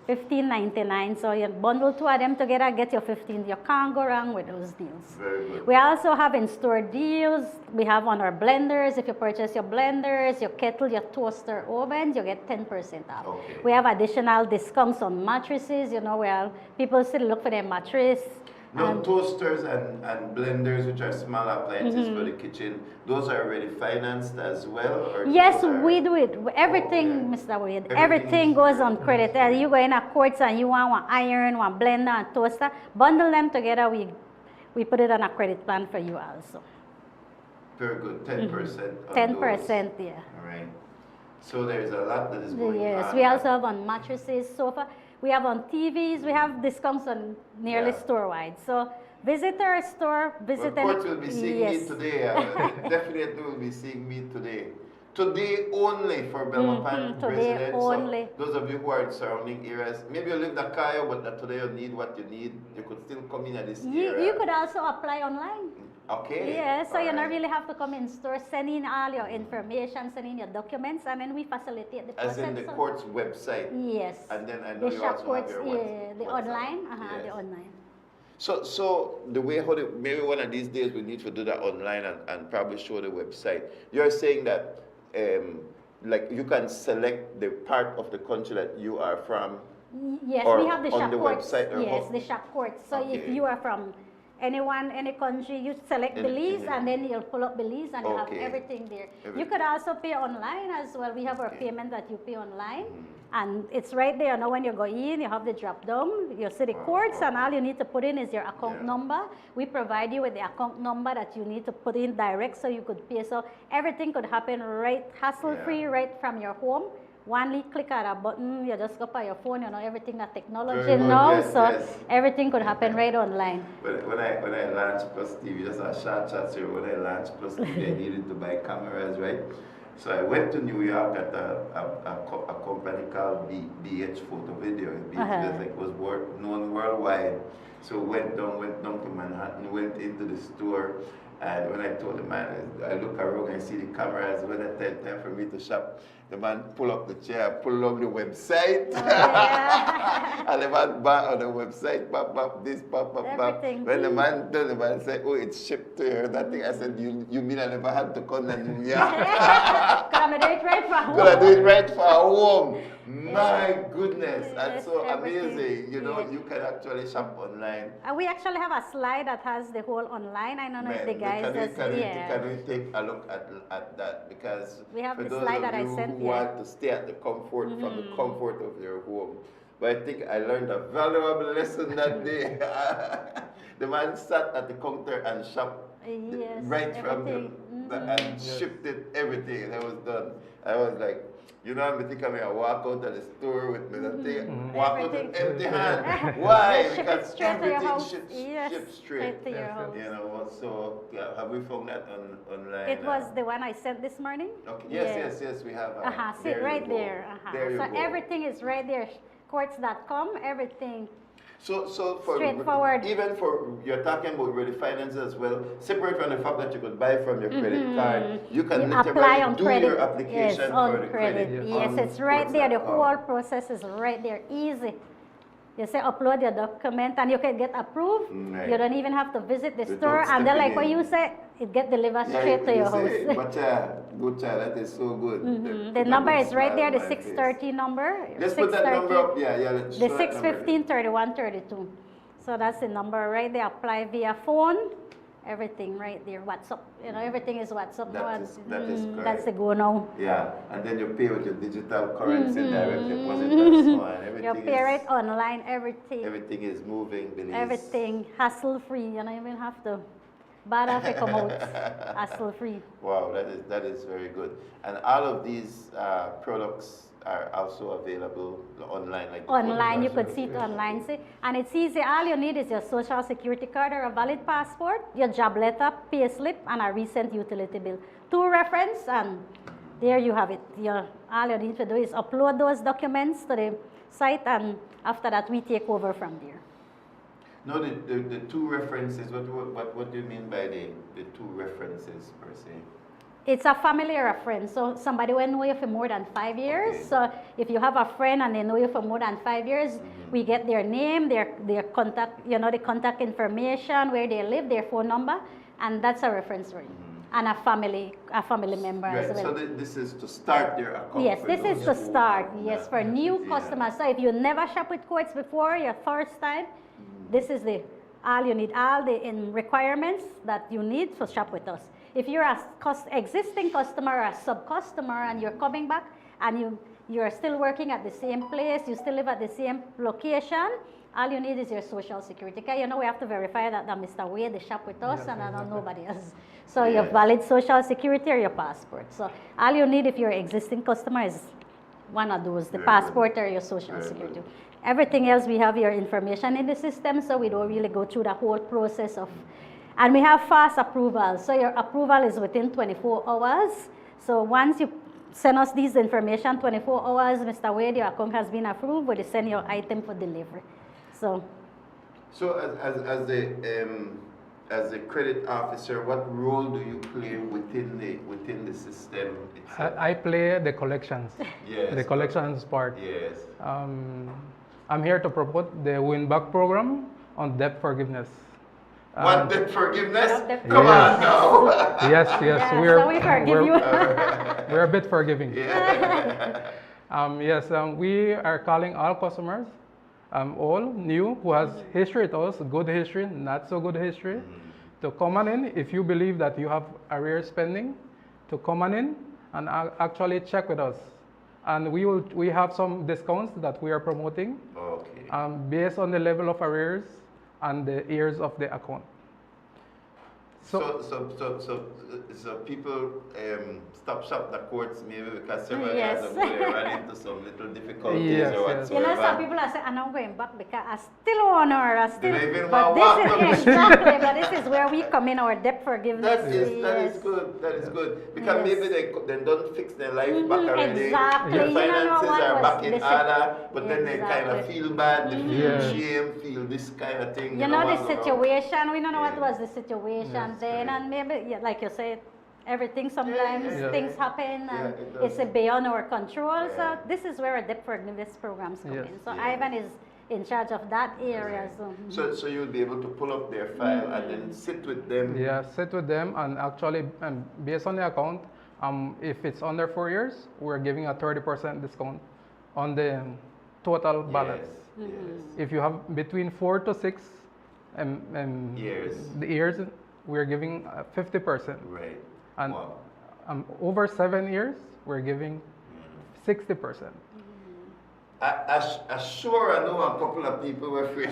$15.99. So you bundle two of them together, get your 15. You can't go wrong with those deals. Very good. We also have in-store deals. We have on our blenders. If you purchase your blenders, your kettle, your toaster ovens, you get 10% off. Okay. We have additional discounts on mattresses. You know, where people still look for their mattress. No, toasters and blenders, which are small appliances for the kitchen, those are already financed as well? Or yes, we do it. Everything, Mr. Wade, everything goes on credit. You go in a Courts and you want one iron, one blender, and toaster, bundle them together, we put it on a credit plan for you also. Very good, 10%. 10%, yeah. All right. So there's a lot that is going on. Yes, we also have on mattresses, sofa. We have on TVs. We have discounts on nearly store-wide. So visit our store. Visit Courts will be seeing me today. Definitely will be seeing me today. Today only for Belmopan residents. Only. So those of you who are in surrounding areas, maybe you live in Cayo, but that today you need what you need. You could still come in at this area. You could also apply online. Okay. Yeah, so you don't really have to come in store, send in all your information, send in your documents, and then we facilitate the process. As in the court's website. Yes. And then I know you also have your the website. online. The online. So the way how maybe one of these days we need to do that online and probably show the website. You're saying that like you can select the part of the country that you are from. Yes, or we have the on shop the courts. website. Or Yes, the shop courts. So if you are from any country, you select Belize and then you'll pull up Belize and you have everything there. You could also pay online as well. We have our payment that you pay online. And it's right there. Now when you go in, you have the drop down, you see the courts, and all you need to put in is your account number. We provide you with the account number that you need to put in direct so you could pay. So everything could happen right, hassle-free, right from your home. One click at a button, you just go by your phone, you know, everything that technology now, everything could happen right online. When I launched PlusTV, just a short chat here, when I launched PlusTV, I needed to buy cameras, right? So I went to New York at a company called BH Photo Video. It was known worldwide. So went down to Manhattan, went into the store, and when I told the man, I look around and see the cameras. When I tell time for me to shop, the man pull up the chair, pull up the website, and the man back on the website, pop, this, pop. When the man told the man said, "Oh, it's shipped to her," that thing, I said, "You mean I never had to come to New York?" Could I do it right from home? Could I do it right from home? My goodness, that's so amazing. You know, you can actually shop online. We actually have a slide that has the whole online. I don't know if the guys can we take a look at that? Because we have for the those slide of that you I sent who want to stay at the comfort from the comfort of your home. But I think I learned a valuable lesson that day. The man sat at the counter and shopped right from and shipped it, everything. That was done. I was like, you know, I'm thinking I walk out of the store with me, walk out with empty hand. Why? Because everything ships straight to your house. You know, so have we found that online? It was the one I sent this morning. Okay. Yes, we have. See, right there. There you so go. everything is right there. Courts.com, everything. So for straightforward. Even for you're talking about ready finances as well. Separate from the fact that you could buy from your credit card, you can apply on do credit. your application for the credit. Yes, it's right there. The whole process is right there. Easy. You say upload your document and you can get approved. You don't even have to visit the store. And then like what you say, it get delivered straight to your house. But good child, that is so good. The number is right there, the 630 number. Let's put that number up. The 615-3132. So that's the number right there. Apply via phone. Everything right there. WhatsApp. You know, everything is WhatsApp now. That is correct. That's the go now. Yeah, and then you pay with your digital currency, direct deposit, and so on. Everything you pay it online, everything. Everything is moving, Belize. Everything hassle-free. You don't even have to bother to come out. Hassle-free. Wow, that is very good. And all of these products are also available online. Online, you could see it online. See? And it's easy. All you need is your social security card or a valid passport, your job letter, pay slip, and a recent utility bill. 2 reference, and there you have it. All you need to do is upload those documents to the site, and after that, we take over from there. No, the 2 references, what do you mean by the 2 references per se? It's a family or a friend. So somebody will know you for more than 5 years. Okay. So if you have a friend and they know you for more than 5 years, we get their name, their contact, you know, the contact information, where they live, their phone number, and that's a reference for you. And a family member as well. So this is to start your account. Yes, this is to start. Yes, for new customers. So if you never shop with Courts before, your first time, this is all you need, all the requirements that you need to shop with us. If you're an existing customer or a sub-customer and you're coming back and you're still working at the same place, you still live at the same location, all you need is your social security card. You know, we have to verify that Mr. Wade they shop with us and nobody else. So your valid social security or your passport. So all you need if you're an existing customer is one of those, the passport or your social security. Everything else, we have your information in the system, so we don't really go through the whole process of. And we have fast approval. So your approval is within 24 hours. So once you send us this information, 24 hours, Mr. Wade, your account has been approved, we'll send your item for delivery. So as a credit officer, what role do you play within the system itself? I play the collections. Yes. The collections part. Yes. I'm here to promote the win back program on debt forgiveness. Want debt forgiveness? Come on now. Yes, so we forgive you. We're a bit forgiving. Yeah. Yes, we are calling all customers, all new who has history with us, good history, not so good history, to come on in. If you believe that you have arrear spending, to come on in and actually check with us. And we have some discounts that we are promoting based on the level of arrears and the years of the account. So people stop shop the courts maybe because several years ago they ran into some little difficulties or whatsoever. You know, some people are saying, I'm not going back because I still own her. I still, but this is exactly, but this is where we come in, our debt forgiveness. That is good. That is good. Because maybe they don't fix their life back already. Exactly. Their finances are back in order, but then they kind of feel bad, they feel shame, feel this kind of thing. You know the situation, we don't know what was the situation then, and maybe, like you said, everything sometimes things happen and it's beyond our control. So this is where our debt forgiveness programs come in. So Ivan is in charge of that area. So you'll be able to pull up their file and then sit with them. Yeah, sit with them and actually, based on the account, if it's under 4 years, we're giving a 30% discount on the total balance. If you have between 4 to 6 years, we're giving 50%. Right. And over 7 years, we're giving 60%. I sure I know a couple of people were free.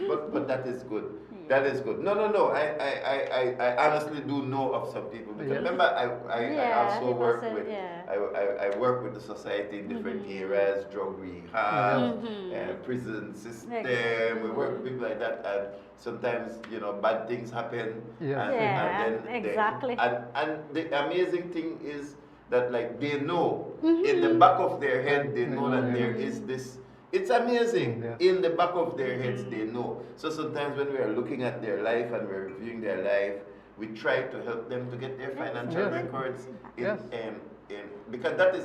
but that is good. That is good. No. I honestly do know of some people because remember I also work with I work with the society in different areas, drug rehab, prison system. We work with people like that, and sometimes bad things happen. And then exactly. And the amazing thing is that like they know in the back of their head they know that there is this. It's amazing. In the back of their heads, they know. So sometimes when we are looking at their life and we're reviewing their life, we try to help them to get their financial records because that is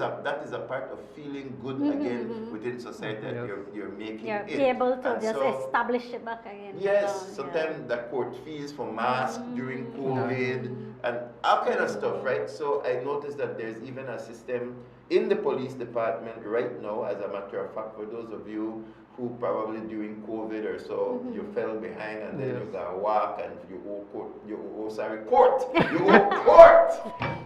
a part of feeling good again within society that you're making you're it. able to and just so, establish it back again. Yes, sometimes the court fees for masks during COVID and all kind of stuff, right? So I noticed that there's even a system in the police department right now, as a matter of fact, for those of you who probably during COVID or so, you fell behind and then you got walk and you owe court, you owe court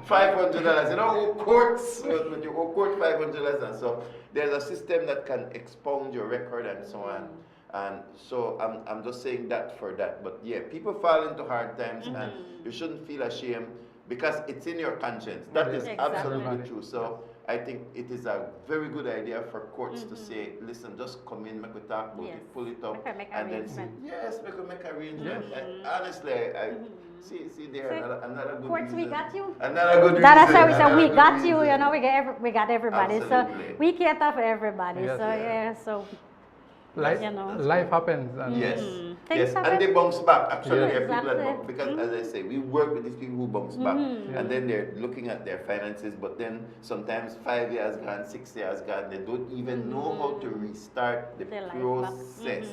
$500. You don't owe courts, but you owe court $500, and so there's a system that can expound your record and so on. And so I'm just saying that for that. But yeah, people fall into hard times and you shouldn't feel ashamed because it's in your conscience. That is absolutely true. So I think it is a very good idea for courts to say, listen, just come in, make a talk about it, pull it up, and then say, make arrangement. And honestly, I see there another good courts, reason. we got you. Another good reason. That's how we say we got you. You know, we got everybody. Absolutely. So we cater for everybody. Yes, So life happens. And yes, and they bounce back. Actually, there are people that bounce, because as I say, we work with these people who bounce back, and then they're looking at their finances, but then sometimes 5 years gone, 6 years gone, they don't even know how to restart the process.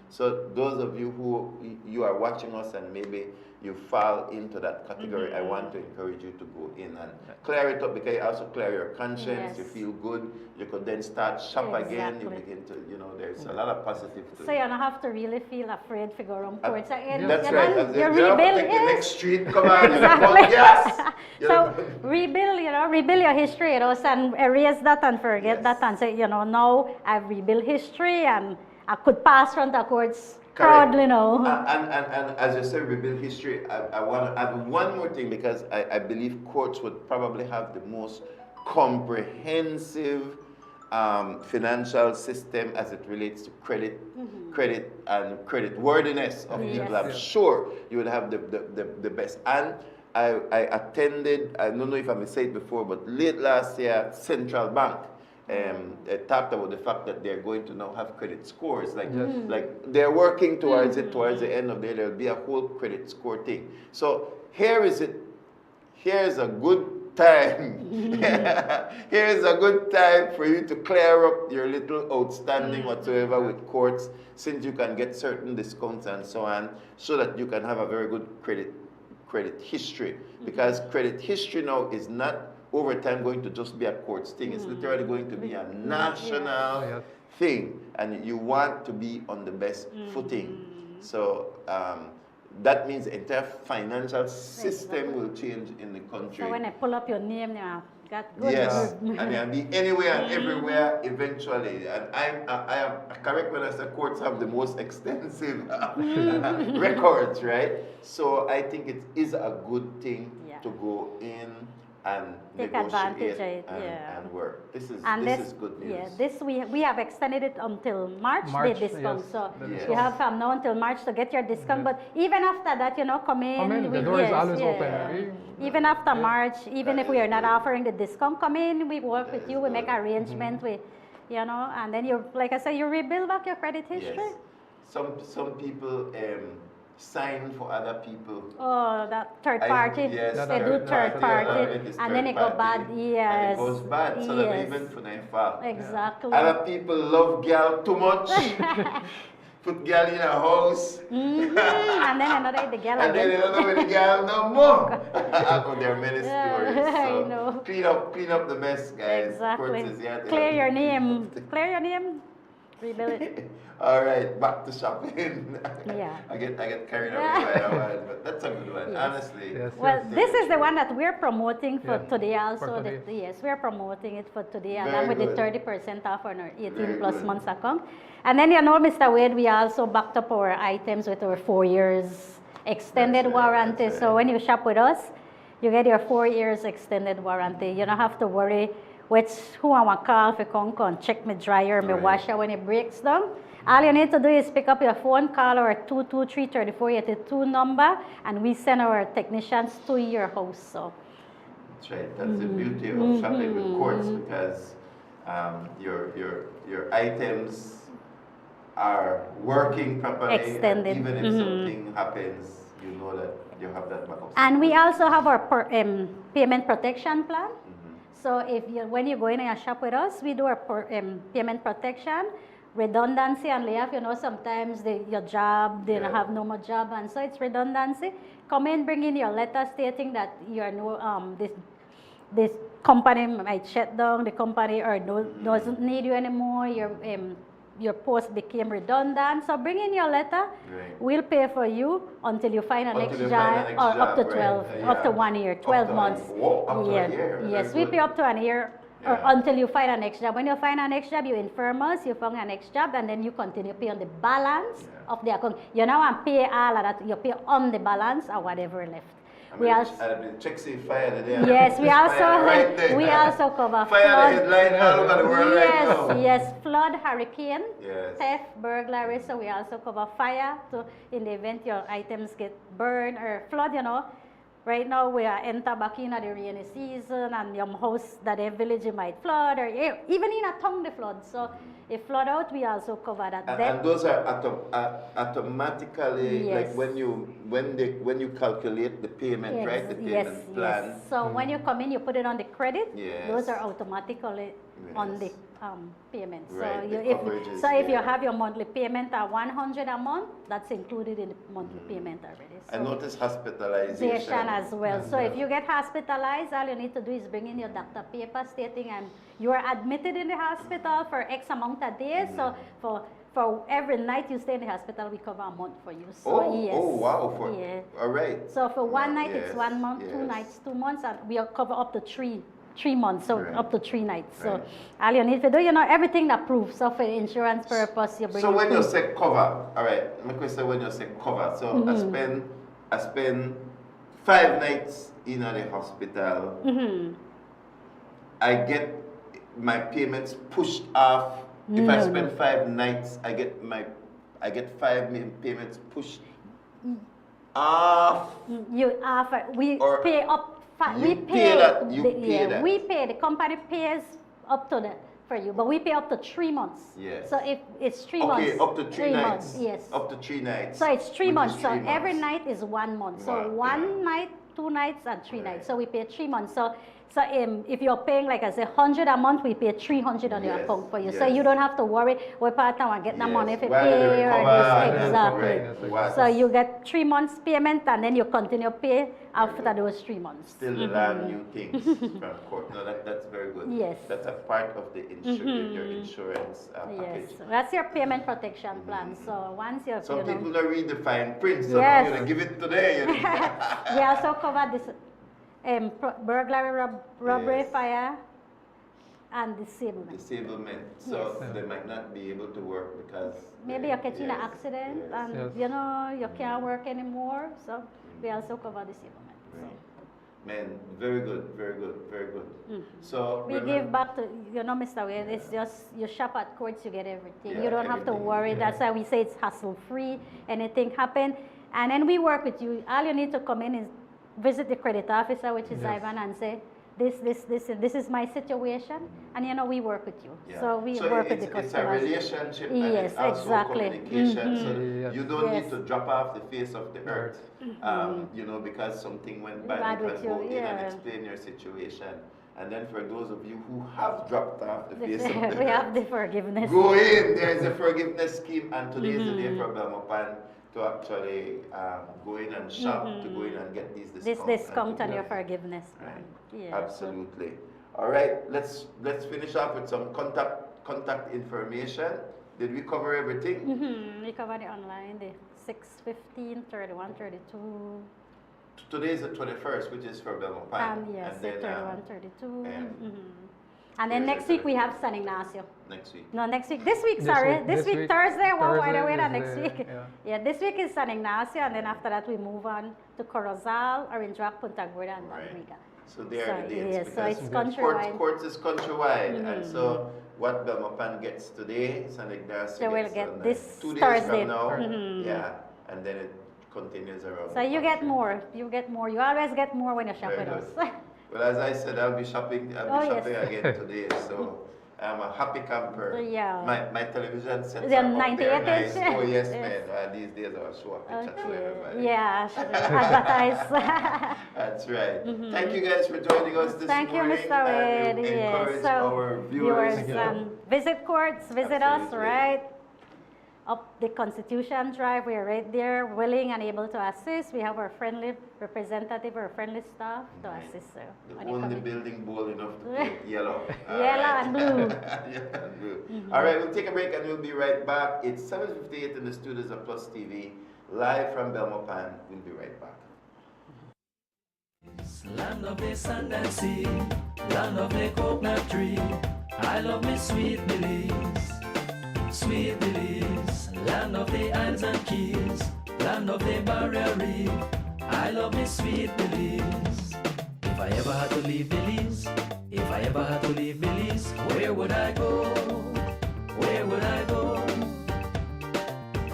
So those of you who you are watching us and maybe you fall into that category, I want to encourage you to go in and clear it up, because you also clear your conscience, you feel good, you could then start shop again, you begin to, there's a lot of positive to it. So you don't have to really feel afraid to go around courts again. That's right. You rebuild, take the next street, come on, So rebuild your history, and erase that and forget that and say, now I've rebuilt history and I could pass from the courts proudly, And as you said, rebuild history, I want to add one more thing, because I believe courts would probably have the most comprehensive financial system as it relates to credit and credit worthiness of people. I'm sure you would have the best. And I attended, I don't know if I may say it before, but late last year, Central Bank talked about the fact that they're going to now have credit scores. Like they're working towards it. Towards the end of the year, there'll be a whole credit score thing. So here's a good time. Here is a good time for you to clear up your little outstanding whatsoever with courts, since you can get certain discounts and so on, so that you can have a very good credit history. Because credit history now is not over time going to just be a courts thing. It's literally going to be a national thing, and you want to be on the best footing. So that means the entire financial system will change in the country. So when I pull up your name, you got good. Yes, and I'll be anywhere and everywhere eventually. And I am correct when I say courts have the most extensive records, right? So I think it is a good thing to go in and take negotiate advantage of it, and work. This is good news. Yeah, this we have extended it until March, the discount. Yes, so you have from now until March to get your discount. But even after that, come in. The door is always open. Even after March, even if we are not offering the discount, come in. We work with you. We make arrangements. We, and then you, like I said, you rebuild back your credit history. Yes. Some people sign for other people. Oh, that third party. Yes, they do third party. And then it goes bad. Yes. And it goes bad. So that even for their fault. Exactly. Other people love girl too much. Put girl in a house. And then another the girl. And then they don't know where the girl no more. Oh, there are many stories. So I know. Clean up the mess, guys. Exactly. Clear your name. Clear your name. Rebuild it. All right, back to shopping. Yeah. I get carried away by that one, but that's a good one, honestly. Yes, well, this is the one that we're promoting for today also. Yes, we're promoting it for today, along with the 30% off on our 18 plus months account. And then, Mr. Wade, we also backed up our items with our 4 years extended warranty. So when you shop with us, you get your 4 years extended warranty. You don't have to worry who I want to call if you come check my dryer, my washer when it breaks down. All you need to do is pick up your phone, call our 223-3482 number, and we send our technicians to your house. So. That's right. That's the beauty of shopping with courts, because your items are working properly. Extended. And even if something happens, you know that you have that backup. And we also have our payment protection plan. So when you go in and shop with us, we do our payment protection, redundancy and layoff. Sometimes your job, they don't have no more job, and so it's redundancy. Come in, bring in your letter stating that you are this company might shut down, the company or doesn't need you anymore. Your post became redundant. So bring in your letter. Right. We'll pay for you until you find a next job, or up to 12, up to 1 year, 12 months. Up to a year. Yes, we pay up to a year. Or until you find a next job. When you find a next job, you inform us, you found a next job, and then you continue pay on the balance of the account. You now want to pay all of that, you pay on the balance or whatever left. We also check say fire today. Yes, we also cover fire flood. the headline all over the world right now. Yes, flood, hurricane, theft, burglary. So we also cover fire in the event your items get burned or flood. Right now we are back in the rainy season, and your house that a village might flood, or even in a tongue the flood. So if flood out, we also cover that. And those are automatically like when you calculate the payment, right? The payment plan. Yes. So when you come in, you put it on the credit. Those are automatically on the payment. Right. So if you have your monthly payment at $100 a month, that's included in the monthly payment already. So I noticed hospitalization as well. So if you get hospitalized, all you need to do is bring in your doctor paper stating and you are admitted in the hospital for X amount of days. So for every night you stay in the hospital, we cover a month for you. So oh wow! All right. So for one night it's 1 month, 2 nights, 2 months, and we'll cover up to 3 months, so up to 3 nights. So all you need to do, everything that proves. So for insurance purpose, you bring. So when you say cover, all right, my question: when you say cover, so I spend 5 nights in the hospital. I get my payments pushed off. If I spend 5 nights, I get 5 payments pushed off. Pay up. We pay the company pays up to that for you, but we pay up to 3 months. Yes. So if it's 3 months. Okay, up to 3 nights. Yes. Up to 3 nights. So it's 3 months. So every night is 1 month. So one night 2 nights and 3 nights. So we pay 3 months. So if you're paying, like I say, 100 a month, we pay 300 on your account for you. So you don't have to worry what part time I get the money if it pay or this. Exactly. So you get 3 months payment and then you continue pay after those 3 months. Still learn new things from court. No, that's very good. Yes. That's a part of the your insurance package. Yes, that's your payment protection plan. So once you're, some people don't read the fine print, so yes. you know, give it today. You know. We also cover this burglary, robbery, Yes. fire, and disablement. Disablement. So Yes. they might not be able to work because maybe you're catching an accident and you know you can't work anymore. So we also cover disablement. Right. Man, very good, very good, very good. So we give back to, you know, Mr. Wade, it's just you shop at courts, you get everything. You don't have to worry. That's why we say it's hassle free. Anything happen, and then we work with you. All you need to come in is visit the credit officer, which is Ivan, and say, this is my situation, and you know we work with you. Yeah. So we work with the customers. It's a relationship, yes, and it's also exactly. communication. So you don't need to drop off the face of the earth, you know, because something went bad. You can go in and explain your situation. And then for those of you who have dropped off the face of the earth, we have the forgiveness. Go in. There is a forgiveness scheme, and today is the day for Belmopan to actually go in and shop, to go in and get these discounts. This discount on your forgiveness. Right. Yeah, absolutely. All right, let's finish off with some contact information. Did we cover everything? We covered it online, the 6:15, 31, 32. Today is the 21st, which is for Belmopan. Yes, and then, 31, 32. And then next week we have San Ignacio. Next week? No, next week. This week, sorry. This week, Thursday. Wow, why do we wait next week? Yeah, this week is San Ignacio, and then after that we move on to Corozal, Orange Rock, Punta Gorda, and Dominica. So there are the dates. Yes, so it's countrywide. Courts is countrywide, and so what Belmopan gets today, San Ignacio they will gets get on this 2 days Thursday. from now. Yeah, and then it continues around. So you get more. You get more. You always get more when you shop with us. Well, as I said, I'll be shopping again today, so I'm a happy camper. Yeah. My television sets The are up 98 there nice. inch? Oh yes, Yes. man. These days I'll show a picture to everybody. Yeah, advertise. That's right. Thank you guys for joining us this Thank morning. you, Mr. Wade. And encourage So our viewers. visit courts, visit us, right? Up the Constitution Drive, we're right there, willing and able to assist. We have our friendly representative, our friendly staff to assist. So the only building bold enough to paint yellow. Yellow and blue. Yellow and blue. All right, we'll take a break and we'll be right back. It's 7:58 in the studios of Plus TV, live from Belmopan. We'll be right back. Land of the sand and sea, land of the coconut tree. I love me sweet Belize, sweet Belize. Land of the isles and keys, land of the barrier reef. I love me sweet Belize. If I ever had to leave Belize, if I ever had to leave Belize, where would I go? Where would I go?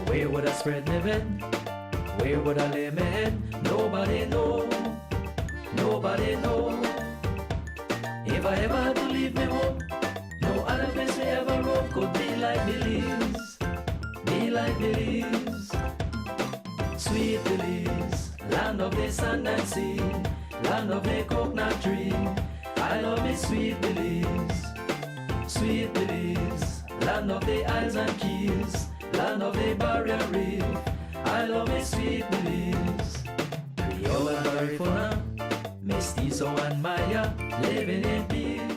Where would I spread my bed? Where would I lay my head? Nobody know. Nobody know. If I ever had to leave me home, no other place I ever roam could be like Belize. Be like Belize. Sweet Belize, land of the sand and sea, land of the coconut tree. I love me sweet Belize. Sweet Belize, land of the isles and keys, land of the barrier reef. I love me sweet Belize. Creole and Garifuna, Mestizo and Maya, living in peace.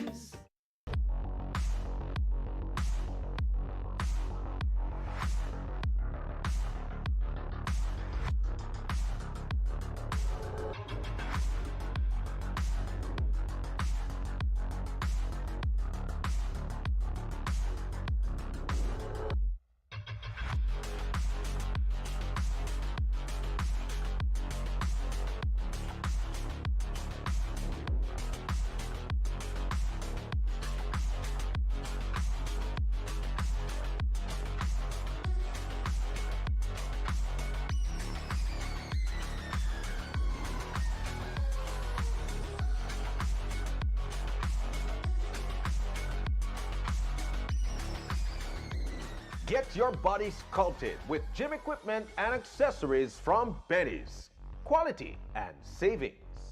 Get your body sculpted with gym equipment and accessories from Benny's. Quality and savings.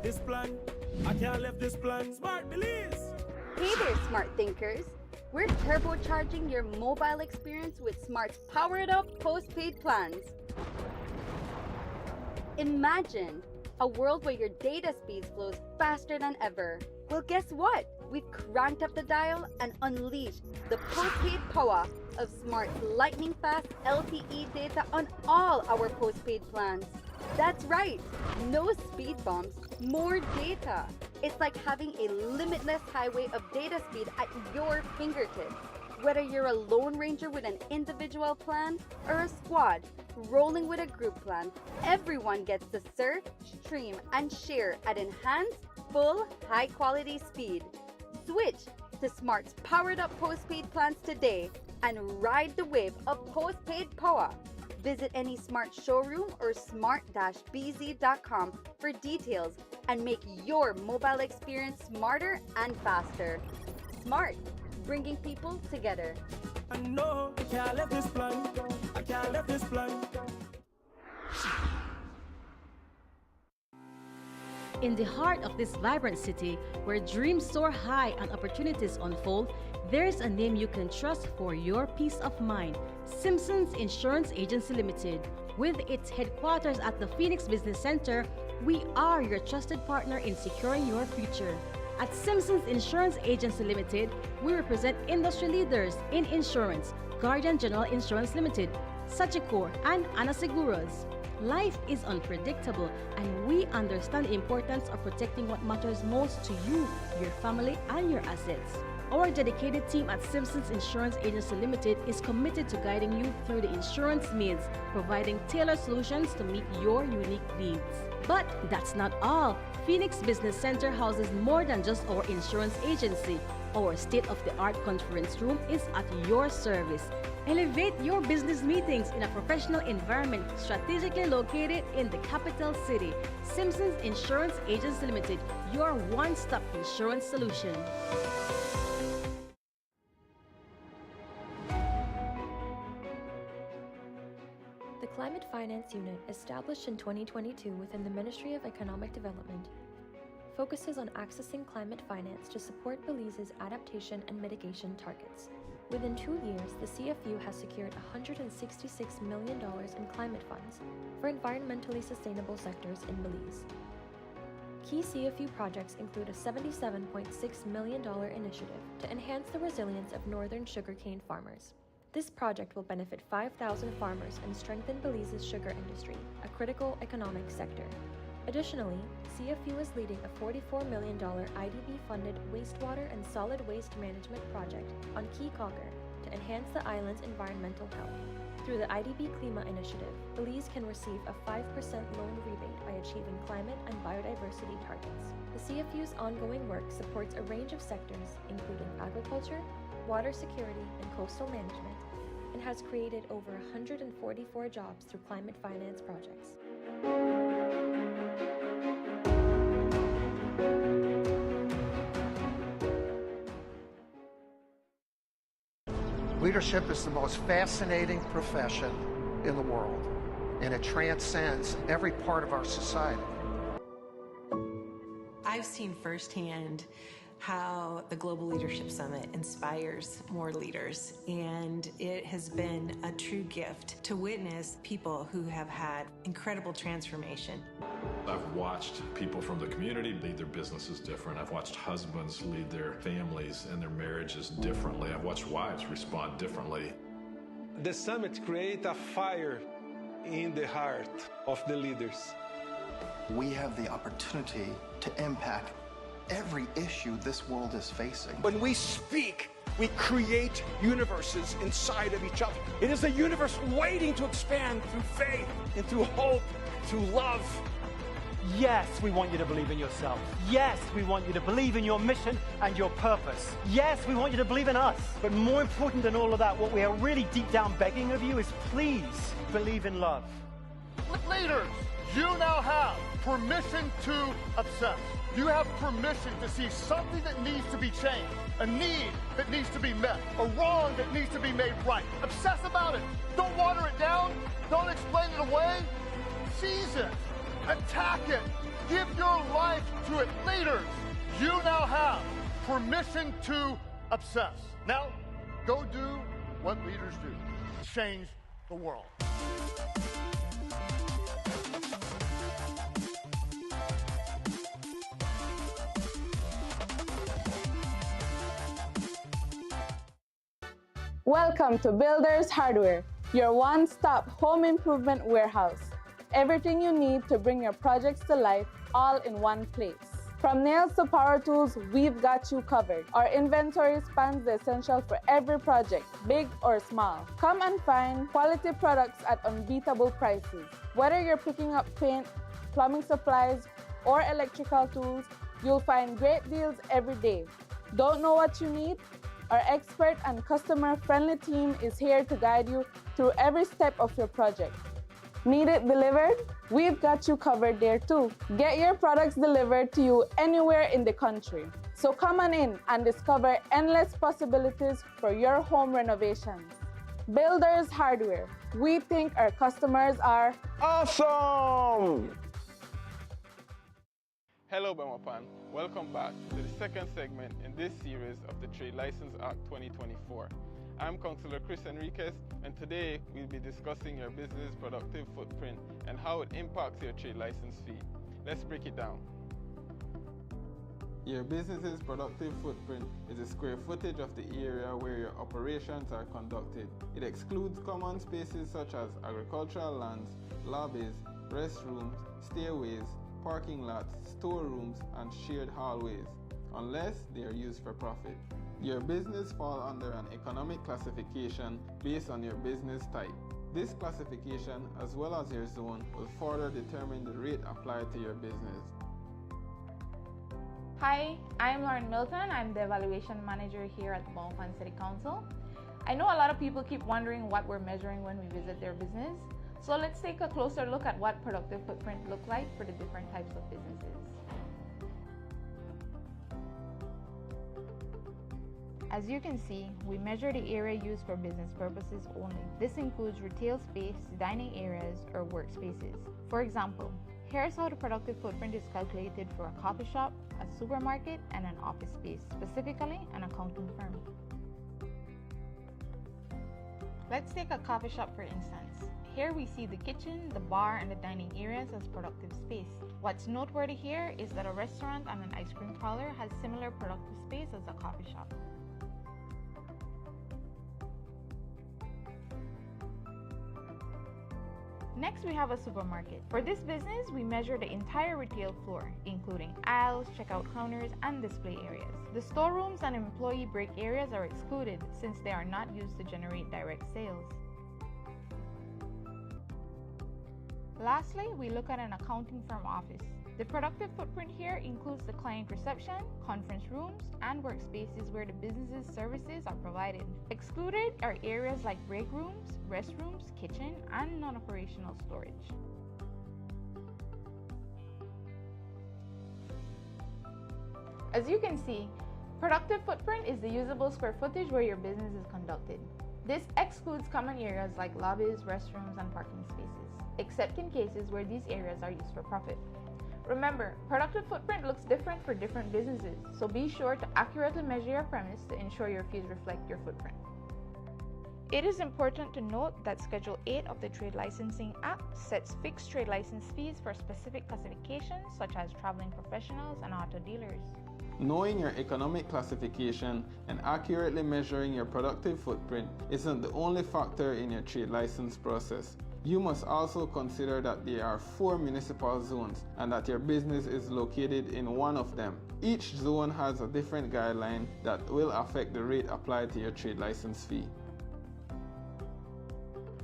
this plan. I can't left this plan. Smart Belize. Hey there, smart thinkers. We're turbocharging your mobile experience with Smart's powered up postpaid plans. Imagine a world where your data speeds flows faster than ever. Well, guess what? We've cranked up the dial and unleashed the postpaid power of Smart's lightning-fast LTE data on all our postpaid plans. That's right, no speed bumps, more data. It's like having a limitless highway of data speed at your fingertips. Whether you're a lone ranger with an individual plan or a squad rolling with a group plan, everyone gets to surf, stream, and share at enhanced, full, high-quality speed. Switch to Smart's powered-up postpaid plans today and ride the wave of postpaid power. Visit any Smart showroom or smart-bz.com for details and make your mobile experience smarter and faster. Smart, bringing people together. I know I can't let this plan. I can't let this plan. In the heart of this vibrant city, where dreams soar high and opportunities unfold, there's a name you can trust for your peace of mind: Simpsons Insurance Agency Limited. With its headquarters at the Phoenix Business Center, we are your trusted partner in securing your future. At Simpsons Insurance Agency Limited, we represent industry leaders in insurance: Guardian General Insurance Limited, Sagicor, and Ana Seguros. Life is unpredictable, and we understand the importance of protecting what matters most to you, your family, and your assets. Our dedicated team at Simpsons Insurance Agency Limited is committed to guiding you through the insurance needs, providing tailored solutions to meet your unique needs. But that's not all. Phoenix Business Center houses more than just our insurance agency. Our state-of-the-art conference room is at your service. Elevate your business meetings in a professional environment strategically located in the capital city. Simpsons Insurance Agency Limited, your one-stop insurance solution. The Climate Finance Unit, established in 2022 within the Ministry of Economic Development, focuses on accessing climate finance to support Belize's adaptation and mitigation targets. Within 2 years, the CFU has secured $166 million in climate funds for environmentally sustainable sectors in Belize. Key CFU projects include a $77.6 million initiative to enhance the resilience of northern sugarcane farmers. This project will benefit 5,000 farmers and strengthen Belize's sugar industry, a critical economic sector. Additionally, CFU is leading a $44 million IDB-funded wastewater and solid waste management project on Key Cocker to enhance the island's environmental health. Through the IDB Klima initiative, Belize can receive a 5% loan rebate by achieving climate and biodiversity targets. The CFU's ongoing work supports a range of sectors, including agriculture, water security, and coastal management, and has created over 144 jobs through climate finance projects. Leadership is the most fascinating profession in the world, and it transcends every part of our society. I've seen firsthand how the Global Leadership Summit inspires more leaders, and it has been a true gift to witness people who have had incredible transformation. I've watched people from the community lead their businesses different. I've watched husbands lead their families and their marriages differently. I've watched wives respond differently. The summit creates a fire in the heart of the leaders. We have the opportunity to impact every issue this world is facing. When we speak, we create universes inside of each other. It is a universe waiting to expand through faith and through hope, through love. Yes, we want you to believe in yourself. Yes, we want you to believe in your mission and your purpose. Yes, we want you to believe in us. But more important than all of that, what we are really deep down begging of you is please believe in love. Leaders, you now have permission to obsess. You have permission to see something that needs to be changed, a need that needs to be met, a wrong that needs to be made right. Obsess about it. Don't water it down. Don't explain it away. Seize it. Attack it. give your life to it. Leaders, you now have permission to obsess. Now, go do what leaders do. Change the world. Welcome to Builders Hardware, your one-stop home improvement warehouse. Everything you need to bring your projects to life, all in one place. From nails to power tools, we've got you covered. Our inventory spans the essentials for every project, big or small. Come and find quality products at unbeatable prices. Whether you're picking up paint, plumbing supplies, or electrical tools, you'll find great deals every day. Don't know what you need? Our expert and customer-friendly team is here to guide you through every step of your project. Need it delivered? We've got you covered there too. Get your products delivered to you anywhere in the country. So come on in and discover endless possibilities for your home renovations. Builders Hardware. We think our customers are awesome! Hello, Bemopan. Welcome back to the second segment in this series of the Trade License Act 2024. I'm Councillor Chris Enriquez, and today we'll be discussing your business productive footprint and how it impacts your trade license fee. Let's break it down. Your business's productive footprint is the square footage of the area where your operations are conducted. It excludes common spaces such as agricultural lands, lobbies, restrooms, stairways, parking lots, storerooms, and shared hallways, unless they are used for profit. Your business falls under an economic classification based on your business type. This classification, as well as your zone, will further determine the rate applied to your business. Hi, I'm Lauren Milton. I'm the Evaluation Manager here at the Bemopan City Council. I know a lot of people keep wondering what we're measuring when we visit their business. So let's take a closer look at what productive footprint looks like for the different types of businesses. As you can see, we measure the area used for business purposes only. This includes retail space, dining areas, or workspaces. For example, here's how the productive footprint is calculated for a coffee shop, a supermarket, and an office space, specifically an accounting firm. Let's take a coffee shop for instance. Here we see the kitchen, the bar, and the dining areas as productive space. What's noteworthy here is that a restaurant and an ice cream parlor has similar productive space as a coffee shop. Next, we have a supermarket. For this business, we measure the entire retail floor, including aisles, checkout counters, and display areas. The storerooms and employee break areas are excluded since they are not used to generate direct sales. Lastly, we look at an accounting firm office. The productive footprint here includes the client reception, conference rooms, and workspaces where the business's services are provided. Excluded are areas like break rooms, restrooms, kitchen, and non-operational storage. As you can see, productive footprint is the usable square footage where your business is conducted. This excludes common areas like lobbies, restrooms, and parking spaces, except in cases where these areas are used for profit. Remember, productive footprint looks different for different businesses, so be sure to accurately measure your premise to ensure your fees reflect your footprint. It is important to note that Schedule 8 of the Trade Licensing Act sets fixed trade license fees for specific classifications such as traveling professionals and auto dealers. Knowing your economic classification and accurately measuring your productive footprint isn't the only factor in your trade license process. You must also consider that there are 4 municipal zones and that your business is located in one of them. Each zone has a different guideline that will affect the rate applied to your trade license fee.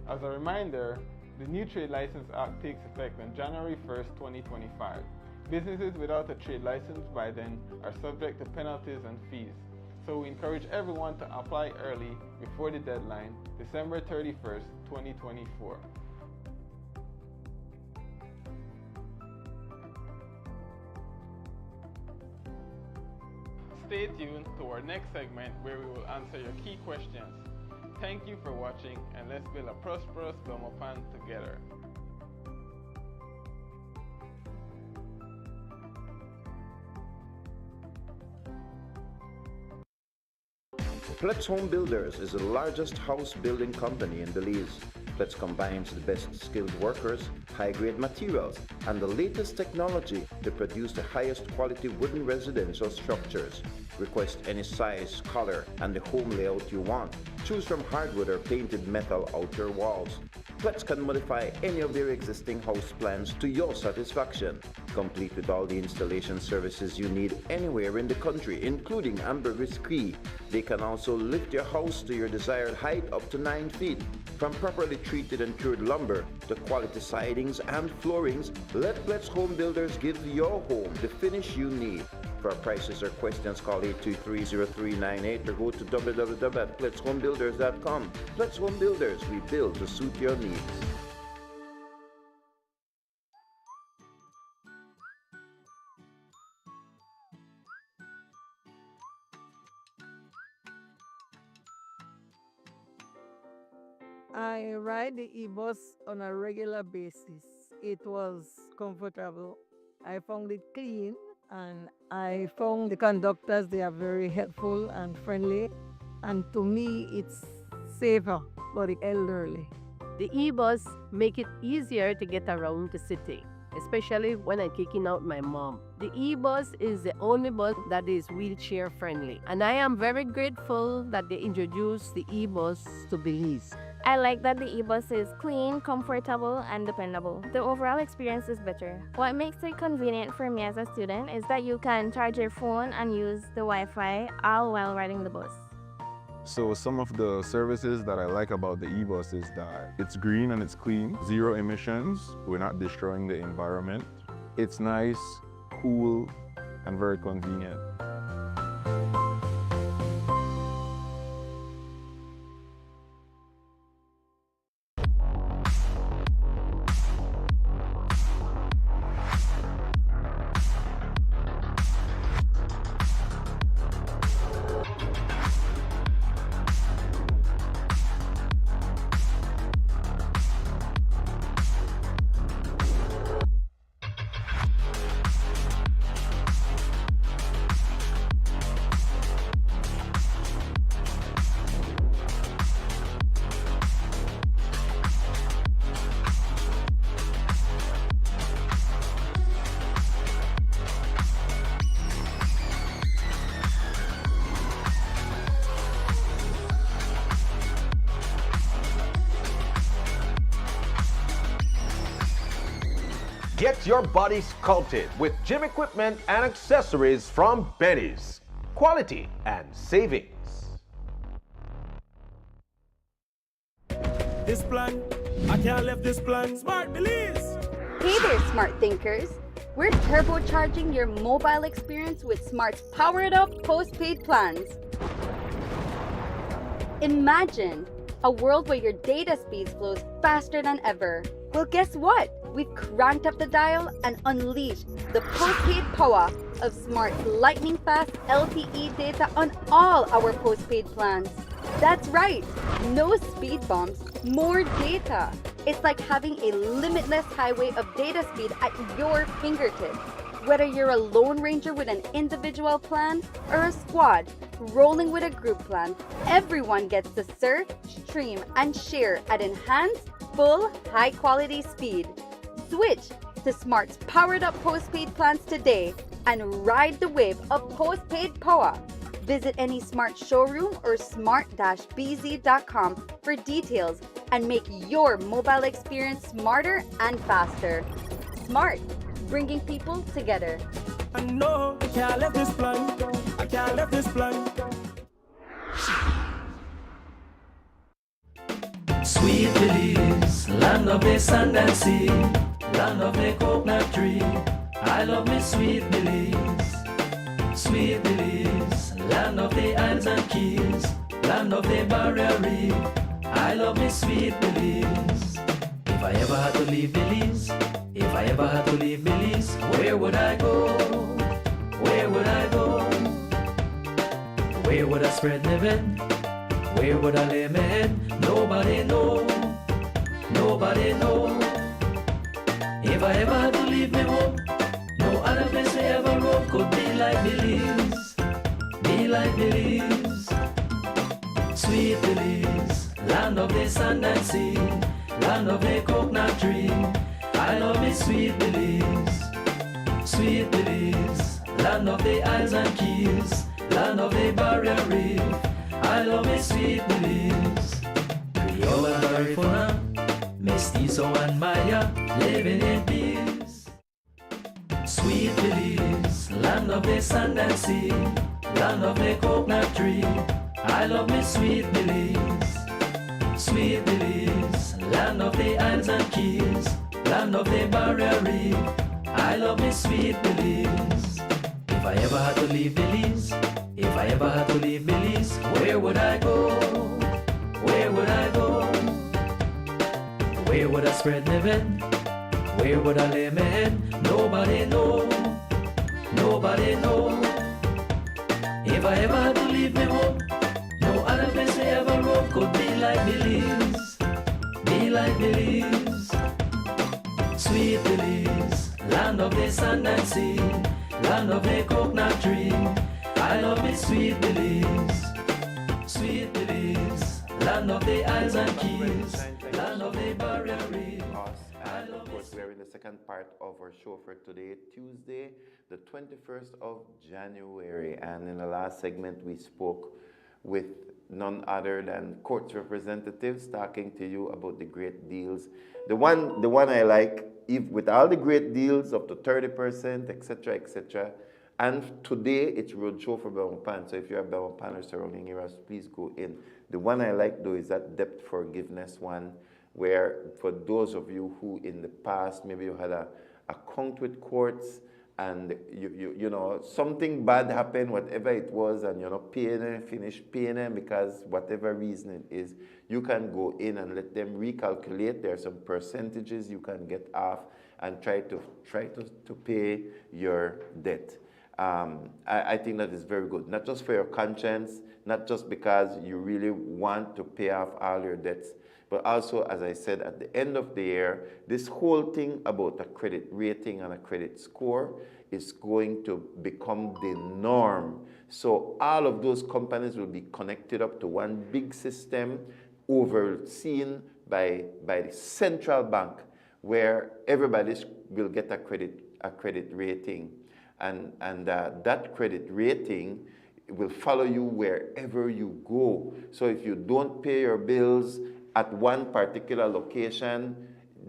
As a reminder, the new Trade License Act takes effect on January 1st, 2025. Businesses without a trade license by then are subject to penalties and fees. So we encourage everyone to apply early before the deadline, December 31st, 2024. Stay tuned to our next segment where we will answer your key questions. Thank you for watching, and let's build a prosperous Bemopan together. Pletz Home Builders is the largest house building company in Belize. Pletz combines the best skilled workers, high-grade materials, and the latest technology to produce the highest quality wooden residential structures. Request any size, color, and the home layout you want. Choose from hardwood or painted metal outer walls. Pletz can modify any of their existing house plans to your satisfaction, complete with all the installation services you need anywhere in the country, including ambergris key. They can also lift your house to your desired height up to 9 feet. From properly treated and cured lumber to quality sidings and floorings, let Pletz Home Builders give your home the finish you need. For prices or questions, call 823-0398 or go to www.pletzhomebuilders.com. Pletz Home Builders, we build to suit your needs. I ride the e-bus on a regular basis. It was comfortable. I found it clean, and I found the conductors, they are very helpful and friendly. And to me, it's safer for the elderly. The e-bus make it easier to get around the city, especially when I'm kicking out my mom. The e-bus is the only bus that is wheelchair friendly, and I am very grateful that they introduced the e-bus to Belize. I like that the e-bus is clean, comfortable, and dependable. The overall experience is better. What makes it convenient for me as a student is that you can charge your phone and use the Wi-Fi all while riding the bus. So some of the services that I like about the e-bus is that it's green and it's clean, zero emissions, we're not destroying the environment. It's nice, cool, and very convenient. Get your body sculpted with gym equipment and accessories from Benny's. Quality and savings. This plan, I can't leave this plan. Smart Belize. Hey there, smart thinkers. We're turbocharging your mobile experience with Smart's powered up postpaid plans. Imagine a world where your data speeds flows faster than ever. Well, guess what? We've cranked up the dial and unleashed the postpaid power of Smart's lightning-fast LTE data on all our postpaid plans. That's right, no speed bumps, more data. It's like having a limitless highway of data speed at your fingertips. Whether you're a Lone Ranger with an individual plan or a squad rolling with a group plan, everyone gets to surf, stream, and share at enhanced, full, high-quality speed. Switch to Smart's powered up postpaid plans today and ride the wave of postpaid power. Visit any Smart showroom or smart-bz.com for details and make your mobile experience smarter and faster. Smart, bringing people together. I know I can't leave this plan. I can't leave this plan. Sweet Belize, land of the sand and sea, land of the coconut tree. I love me sweet Belize. Sweet Belize, land of the islands and keys, land of the barrier reef. I love me sweet Belize. If I ever had to leave Belize, if I ever had to leave Belize, where would I go? Where would I go? Where would I spread my bed? Where would I lay my head? Nobody know. Nobody know. If I ever had to leave me home, no other place I ever roam could be like Belize. Be like Belize. Sweet Belize, land of the sand and sea, land of the coconut tree. I love me Sweet Belize. Sweet Belize, land of the isles and keys, land of the barrier reef. I love me Sweet Belize. Creole and Garifuna, Mestizo and Maya, living in peace. Sweet Belize, land of the sand and sea, land of the coconut tree. I love me Sweet Belize. Sweet Belize, land of the isles and keys, land of the barrier reef. I love me Sweet Belize. If I ever had to leave Belize, if I ever had to leave Belize, where would I go? Where would I go? Where would I spread my bed? Where would I lay my head? Nobody know. Nobody know. If I ever had to leave me home, no other place I ever roam could be like Belize. Be like Belize. Sweet Belize, land of the sand and sea, land of the coconut tree. I love me Sweet Belize. Sweet Belize, land of the isles and keys, land of the barrier reef. And of course, we're in the second part of our show for today, Tuesday, the 21st of January. And in the last segment, we spoke with none other than courts representatives talking to you about the great deals. The one I like, if with all the great deals up to 30%, etc., etc. And today it's roadshow for Belmopan. So if you're a Belmopan or surrounding areas, please go in. The one I like though is that debt forgiveness one, where for those of you who in the past maybe you had a account with courts and you know something bad happened, whatever it was, and you're not paying them, finish paying them because whatever reason it is, you can go in and let them recalculate. There are some percentages you can get off and try to pay your debt. I think that is very good, not just for your conscience, not just because you really want to pay off all your debts, but also, as I said, at the end of the year, this whole thing about a credit rating and a credit score is going to become the norm. So all of those companies will be connected up to one big system overseen by the central bank, where everybody will get a credit rating. And that credit rating will follow you wherever you go. So if you don't pay your bills at one particular location,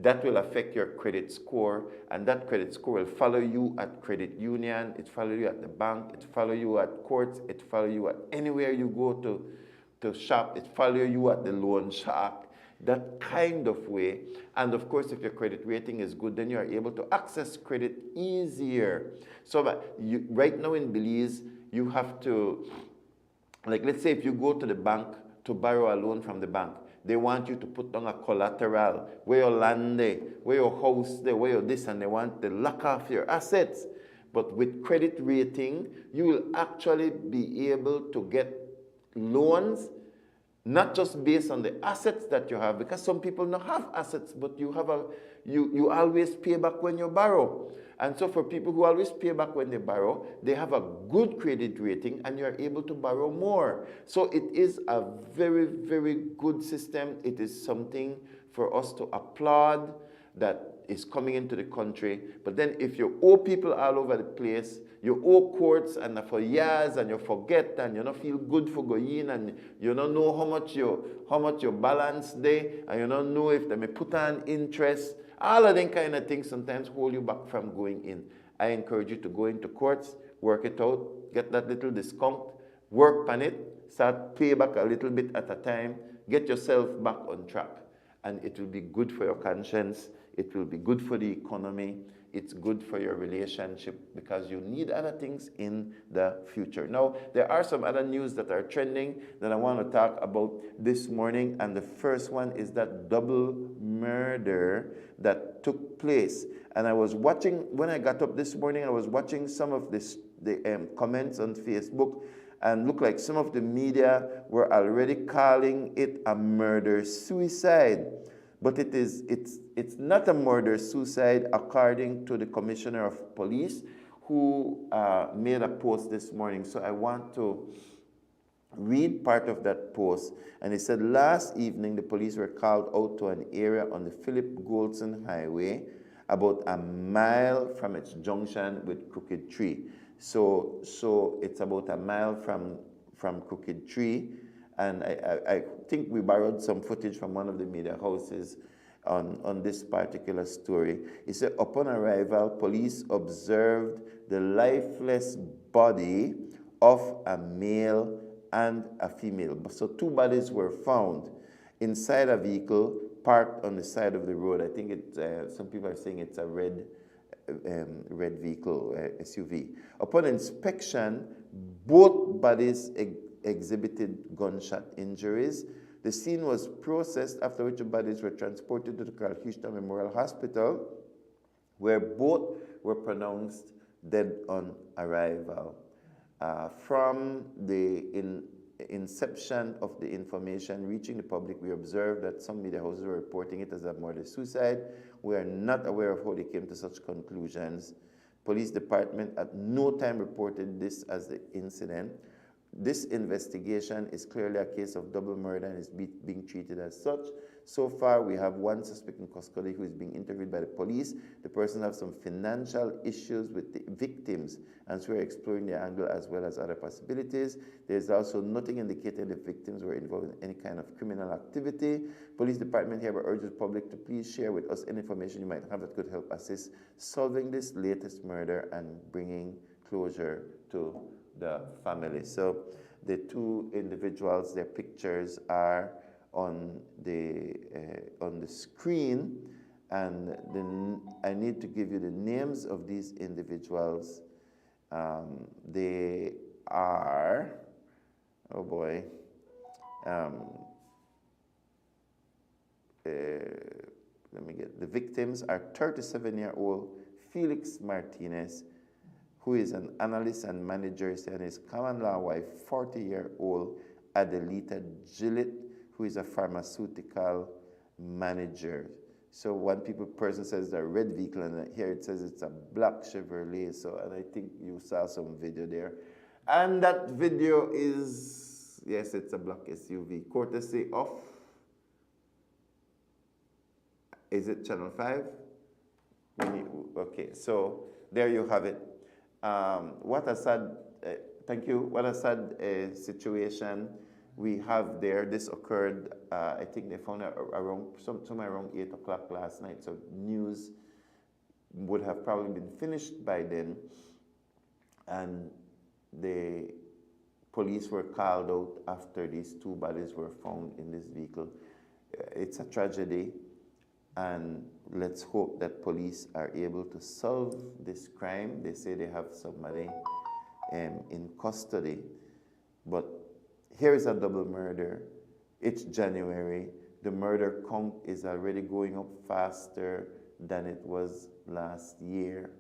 that will affect your credit score, and that credit score will follow you at credit union, it follow you at the bank, it follow you at courts, it follow you at anywhere you go to shop, it follow you at the loan shark, that kind of way. And of course, if your credit rating is good, then you are able to access credit easier. So right now in Belize, you have to, like let's say if you go to the bank to borrow a loan from the bank, they want you to put down a collateral, where your land there, where your house there, where your this, and they want to lock off your assets. But with credit rating, you will actually be able to get loans, not just based on the assets that you have, because some people don't have assets, but you always pay back when you borrow. And so for people who always pay back when they borrow, they have a good credit rating and you're able to borrow more. So it is a very, very good system. It is something for us to applaud that is coming into the country. But then if you owe people all over the place, you owe courts and for years and you forget and you don't feel good for going and you don't know how much your balance there, and you don't know if they may put on interest. All of them kind of things sometimes hold you back from going in. I encourage you to go into courts, work it out, get that little discount, work on it, start pay back a little bit at a time, get yourself back on track. And it will be good for your conscience, it will be good for the economy, it's good for your relationship, because you need other things in the future. Now, there are some other news that are trending that I want to talk about this morning, and the first one is that double murder that took place. And I was watching, when I got up this morning, I was watching some of the comments on Facebook, and looked like some of the media were already calling it a murder-suicide. But it's not a murder-suicide, according to the Commissioner of Police, who made a post this morning. So I want to read part of that post, and it said, last evening the police were called out to an area on the Philip Goldson Highway about a mile from its junction with Crooked Tree. So it's about a mile from Crooked Tree, and I think we borrowed some footage from one of the media houses on this particular story. It said, upon arrival, police observed the lifeless body of a male and a female. So two bodies were found inside a vehicle parked on the side of the road. I think some people are saying it's a red vehicle, SUV. Upon inspection, both bodies exhibited gunshot injuries. The scene was processed, after which the bodies were transported to the Carl Houston Memorial Hospital, where both were pronounced dead on arrival. From the inception of the information reaching the public, we observed that some media houses were reporting it as a murder-suicide. We are not aware of how they came to such conclusions. Police department at no time reported this as the incident. This investigation is clearly a case of double murder and is being treated as such. So far, we have one suspect in custody who is being interviewed by the police. The person has some financial issues with the victims, and so we're exploring the angle as well as other possibilities. There's also nothing indicating the victims were involved in any kind of criminal activity. Police department hereby urges the public to please share with us any information you might have that could help assist solving this latest murder and bringing closure to the family. So the two individuals, their pictures are on the screen, and then I need to give you the names of these individuals. They are, oh boy, let me get, the victims are 37-year-old Felix Martinez, who is an analyst and manager, and his common law wife, 40-year-old Adelita Gillett, who is a pharmaceutical manager. So one person says a red vehicle, and here it says it's a black Chevrolet. So, and I think you saw some video there. And that video is, yes, it's a black SUV, courtesy of, is it Channel 5? Okay, so there you have it. What a sad, thank you, what a sad situation we have there. This occurred, I think they found it around, somewhere around 8 o'clock last night, so news would have probably been finished by then, and the police were called out after these two bodies were found in this vehicle. It's a tragedy, and let's hope that police are able to solve this crime. They say they have somebody in custody, but here is a double murder. It's January. The murder count is already going up faster than it was last year.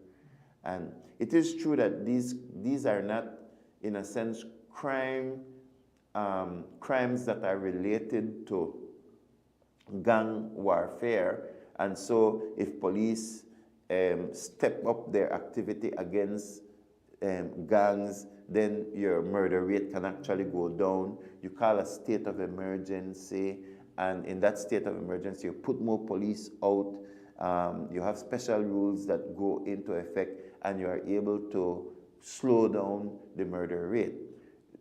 And it is true that these are not, in a sense, crimes that are related to gang warfare. And so if police step up their activity against gangs, then your murder rate can actually go down. You call a state of emergency, and in that state of emergency, you put more police out. You have special rules that go into effect, and you are able to slow down the murder rate.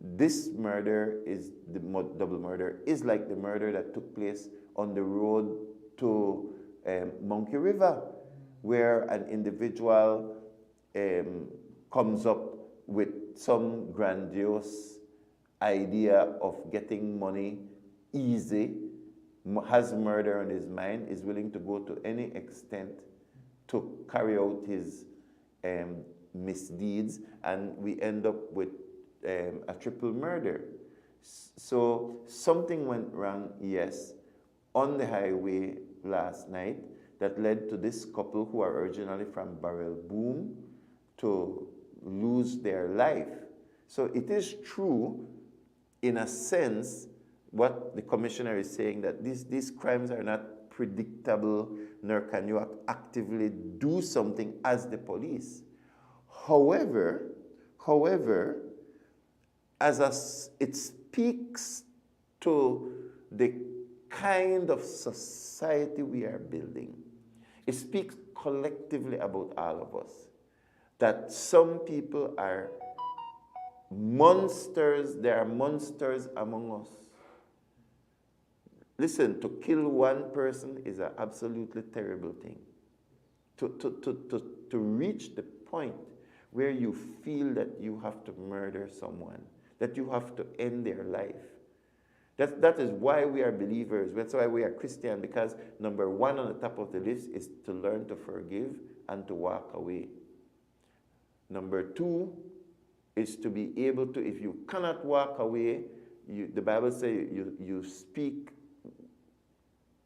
This murder is the double murder is like the murder that took place on the road to Monkey River, where an individual comes up with some grandiose idea of getting money easy, has murder on his mind, is willing to go to any extent to carry out his misdeeds, and we end up with a triple murder. So something went wrong, yes, on the highway last night that led to this couple who are originally from Barrel Boom to lose their life. So it is true, in a sense, what the commissioner is saying, that these crimes are not predictable, nor can you actively do something as the police. However, it's speaks to the kind of society we are building. It speaks collectively about all of us. That some people are monsters, there are monsters among us. Listen, to kill one person is an absolutely terrible thing. To reach the point where you feel that you have to murder someone, that you have to end their life. That is why we are believers. That's why we are Christian, because number one on the top of the list is to learn to forgive and to walk away. Number two is to be able to, if you cannot walk away, the Bible says you speak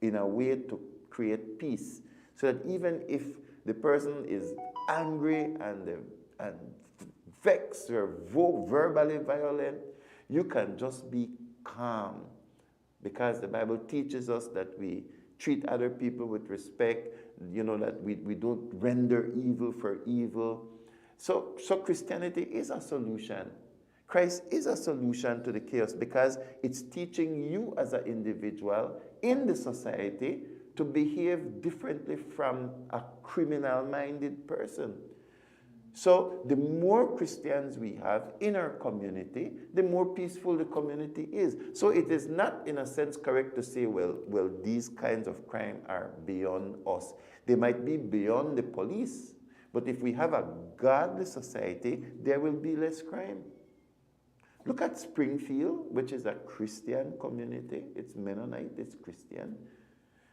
in a way to create peace. So that even if the person is angry and vexed or verbally violent, you can just be calm, because the Bible teaches us that we treat other people with respect, that we don't render evil for evil. So Christianity is a solution. Christ is a solution to the chaos, because it's teaching you as an individual in the society to behave differently from a criminal-minded person. So the more Christians we have in our community, the more peaceful the community is. So it is not, in a sense, correct to say, well, these kinds of crime are beyond us. They might be beyond the police, but if we have a godly society, there will be less crime. Look at Springfield, which is a Christian community. It's Mennonite, it's Christian.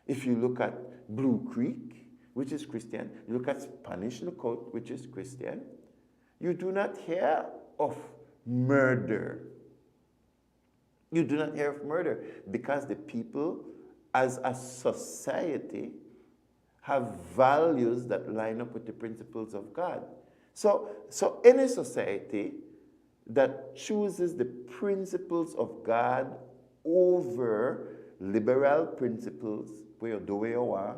If you look at Blue Creek, which is Christian, you look at Spanish Lookout, which is Christian, you do not hear of murder. You do not hear of murder, because the people, as a society, have values that line up with the principles of God. So any society that chooses the principles of God over liberal principles, where you do where you are.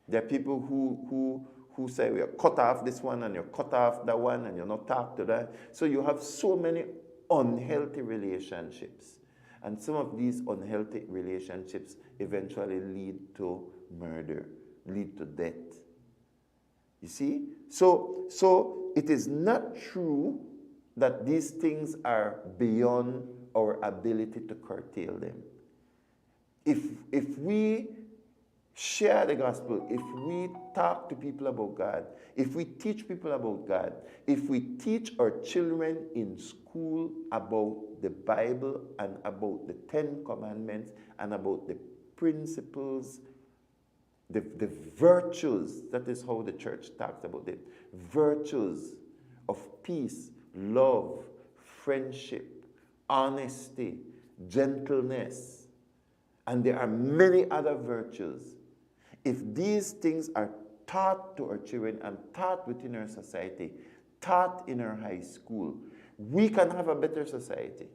There are people who say, well, you cut off this one and you cut off that one and you not talk to that. So you have so many unhealthy relationships. And some of these unhealthy relationships eventually lead to murder, lead to death. You see? So it is not true that these things are beyond our ability to curtail them. If we share the gospel, if we talk to people about God, if we teach people about God, if we teach our children in school about the Bible and about the 10 Commandments and about the principles, the virtues, that is how the church talks about it, virtues of peace, love, friendship, honesty, gentleness, and there are many other virtues. If these things are taught to our children and taught within our society, taught in our high school, we can have a better society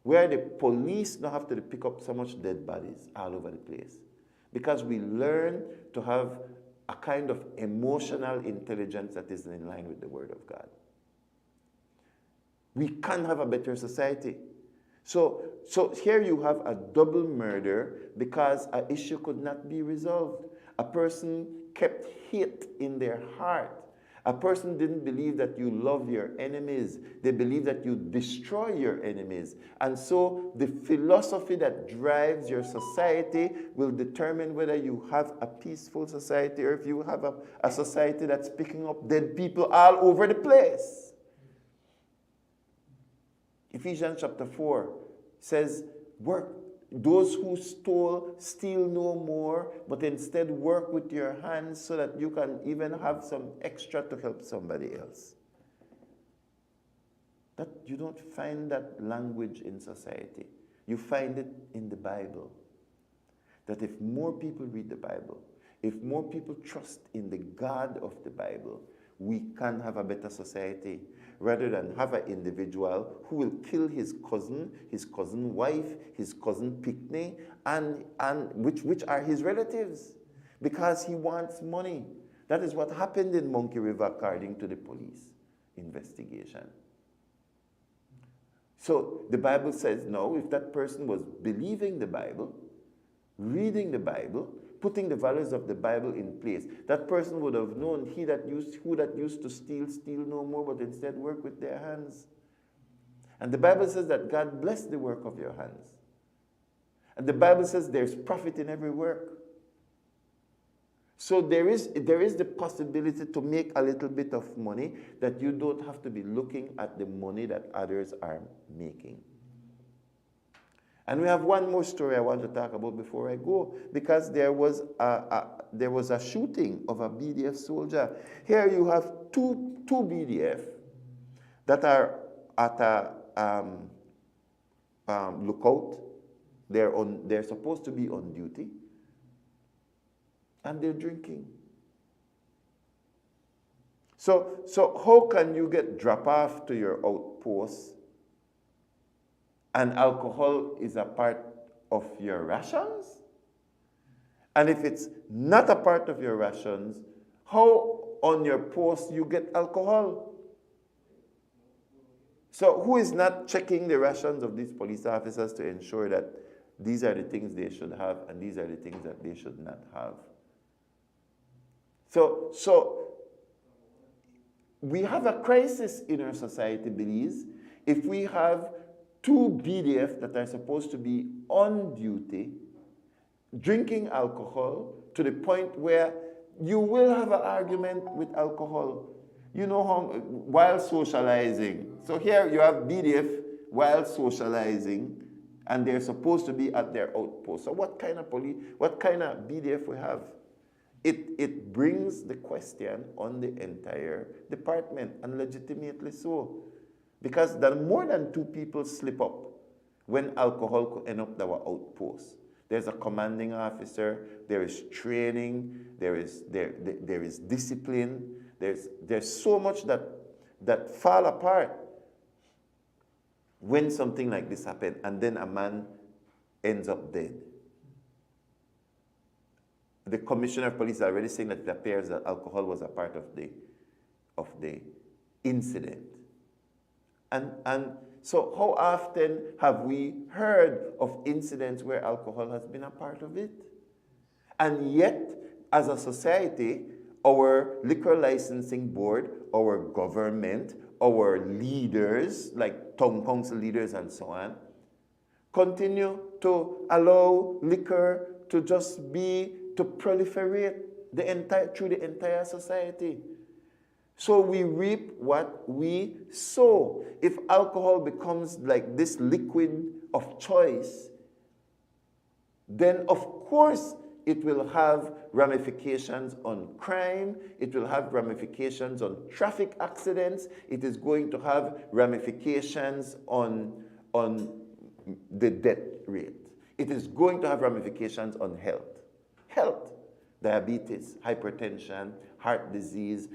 where the police don't have to pick up so much dead bodies all over the place, because we learn to have a kind of emotional intelligence that is in line with the Word of God. We can have a better society. So here you have a double murder because an issue could not be resolved. A person kept hate in their heart. A person didn't believe that you love your enemies. They believe that you destroy your enemies. And so the philosophy that drives your society will determine whether you have a peaceful society or if you have a society that's picking up dead people all over the place. Ephesians chapter 4 says, work. Those who stole, steal no more, but instead work with your hands so that you can even have some extra to help somebody else. That you don't find that language in society. You find it in the Bible. That if more people read the Bible, if more people trust in the God of the Bible, we can have a better society, rather than have an individual who will kill his cousin wife, his cousin picnic, and which are his relatives, because he wants money. That is what happened in Monkey River according to the police investigation. So the Bible says, no, if that person was believing the Bible, reading the Bible, putting the values of the Bible in place, that person would have known who that used to steal no more, but instead work with their hands. And the Bible says that God bless the work of your hands. And the Bible says there's profit in every work. So there is the possibility to make a little bit of money that you don't have to be looking at the money that others are making. And we have one more story I want to talk about before I go, because there was a shooting of a BDF soldier. Here you have two BDF that are at a lookout. They're supposed to be on duty, and they're drinking. So how can you get drop off to your outpost and alcohol is a part of your rations? And if it's not a part of your rations, how on your post you get alcohol? So who is not checking the rations of these police officers to ensure that these are the things they should have and these are the things that they should not have? So we have a crisis in our society, Belize, if we have two BDF that are supposed to be on duty, drinking alcohol to the point where you will have an argument with alcohol. You know how, while socializing. So here you have BDF while socializing, and they're supposed to be at their outpost. So what kind of BDF we have? It brings the question on the entire department, and legitimately so. Because more than two people slip up when alcohol could end up at our outpost. There's a commanding officer, there is training, there is discipline, there's so much that fall apart when something like this happens, and then a man ends up dead. The commissioner of police is already saying that it appears that alcohol was a part of the incident. And so how often have we heard of incidents where alcohol has been a part of it? And yet, as a society, our liquor licensing board, our government, our leaders, like town council leaders and so on, continue to allow liquor to to proliferate through the entire society. So we reap what we sow. If alcohol becomes like this liquid of choice, then of course it will have ramifications on crime, it will have ramifications on traffic accidents, it is going to have ramifications on the death rate. It is going to have ramifications on health, diabetes, hypertension, heart disease,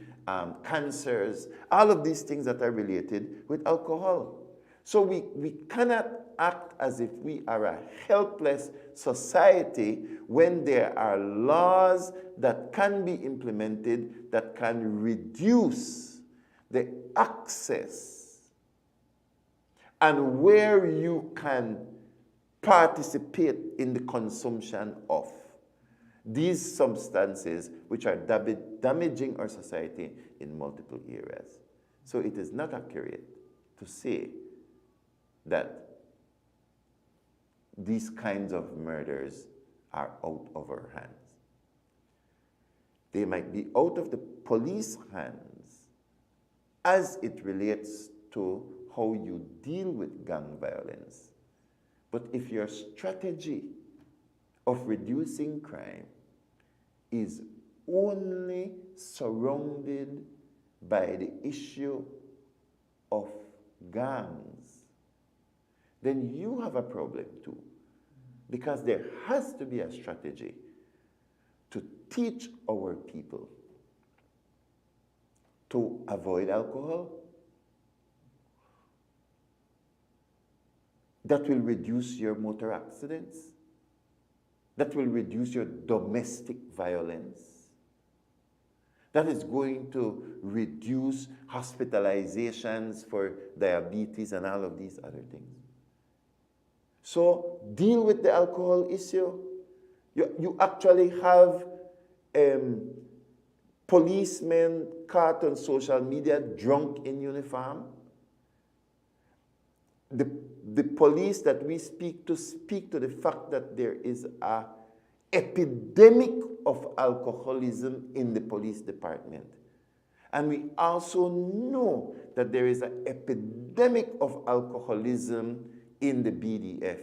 cancers, all of these things that are related with alcohol. So we cannot act as if we are a helpless society when there are laws that can be implemented that can reduce the access and where you can participate in the consumption of these substances which are damaging our society in multiple areas. So it is not accurate to say that these kinds of murders are out of our hands. They might be out of the police hands as it relates to how you deal with gang violence. But if your strategy of reducing crime is only surrounded by the issue of gangs, then you have a problem too. Because there has to be a strategy to teach our people to avoid alcohol that will reduce your motor accidents, that will reduce your domestic violence, that is going to reduce hospitalizations for diabetes and all of these other things. So deal with the alcohol issue. You actually have policemen caught on social media drunk in uniform. The police that we speak to the fact that there is an epidemic of alcoholism in the police department. And we also know that there is an epidemic of alcoholism in the BDF,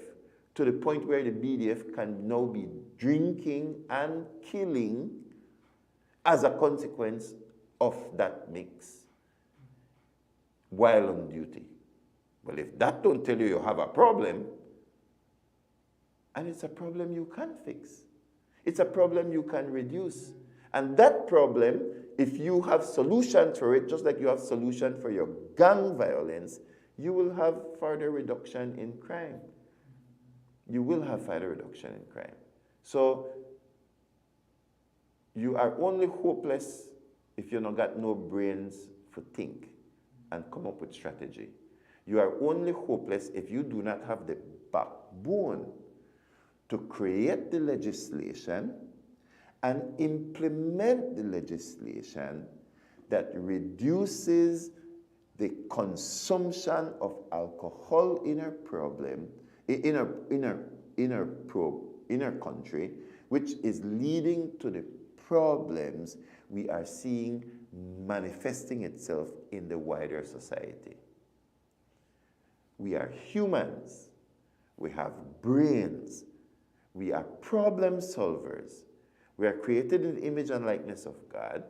to the point where the BDF can now be drinking and killing as a consequence of that mix while on duty. Well, if that don't tell you you have a problem, and it's a problem you can fix. It's a problem you can reduce. And that problem, if you have solutions for it, just like you have solution for your gang violence, you will have further reduction in crime. You will have further reduction in crime. So you are only hopeless if you not got no brains for think and come up with strategy. You are only hopeless if you do not have the backbone to create the legislation and implement the legislation that reduces the consumption of alcohol in our country, which is leading to the problems we are seeing manifesting itself in the wider society. We are humans. We have brains. We are problem solvers. We are created in the image and likeness of God,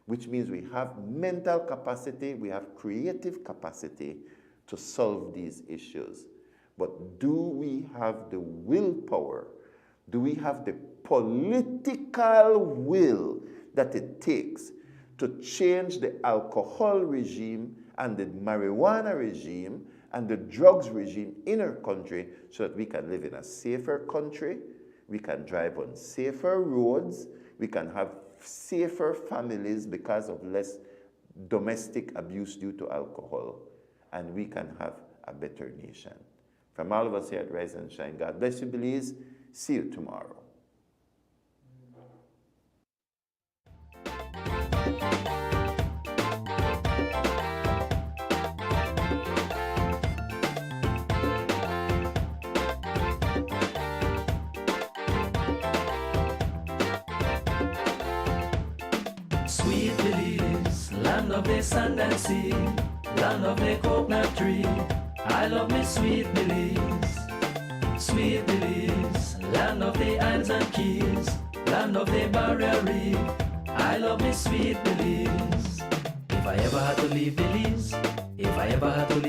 which means we have mental capacity, we have creative capacity to solve these issues. But do we have the willpower? Do we have the political will that it takes to change the alcohol regime and the marijuana regime and the drugs regime in our country so that we can live in a safer country, we can drive on safer roads, we can have safer families because of less domestic abuse due to alcohol, and we can have a better nation. From all of us here at Rise and Shine, God bless you, Belize. See you tomorrow. Sweet Belize, land of the sand and sea, land of the coconut tree. I love me sweet Belize. Sweet Belize, land of the islands and keys, land of the barrier reef. I love me sweet Belize. If I ever had to leave Belize, if I ever had to leave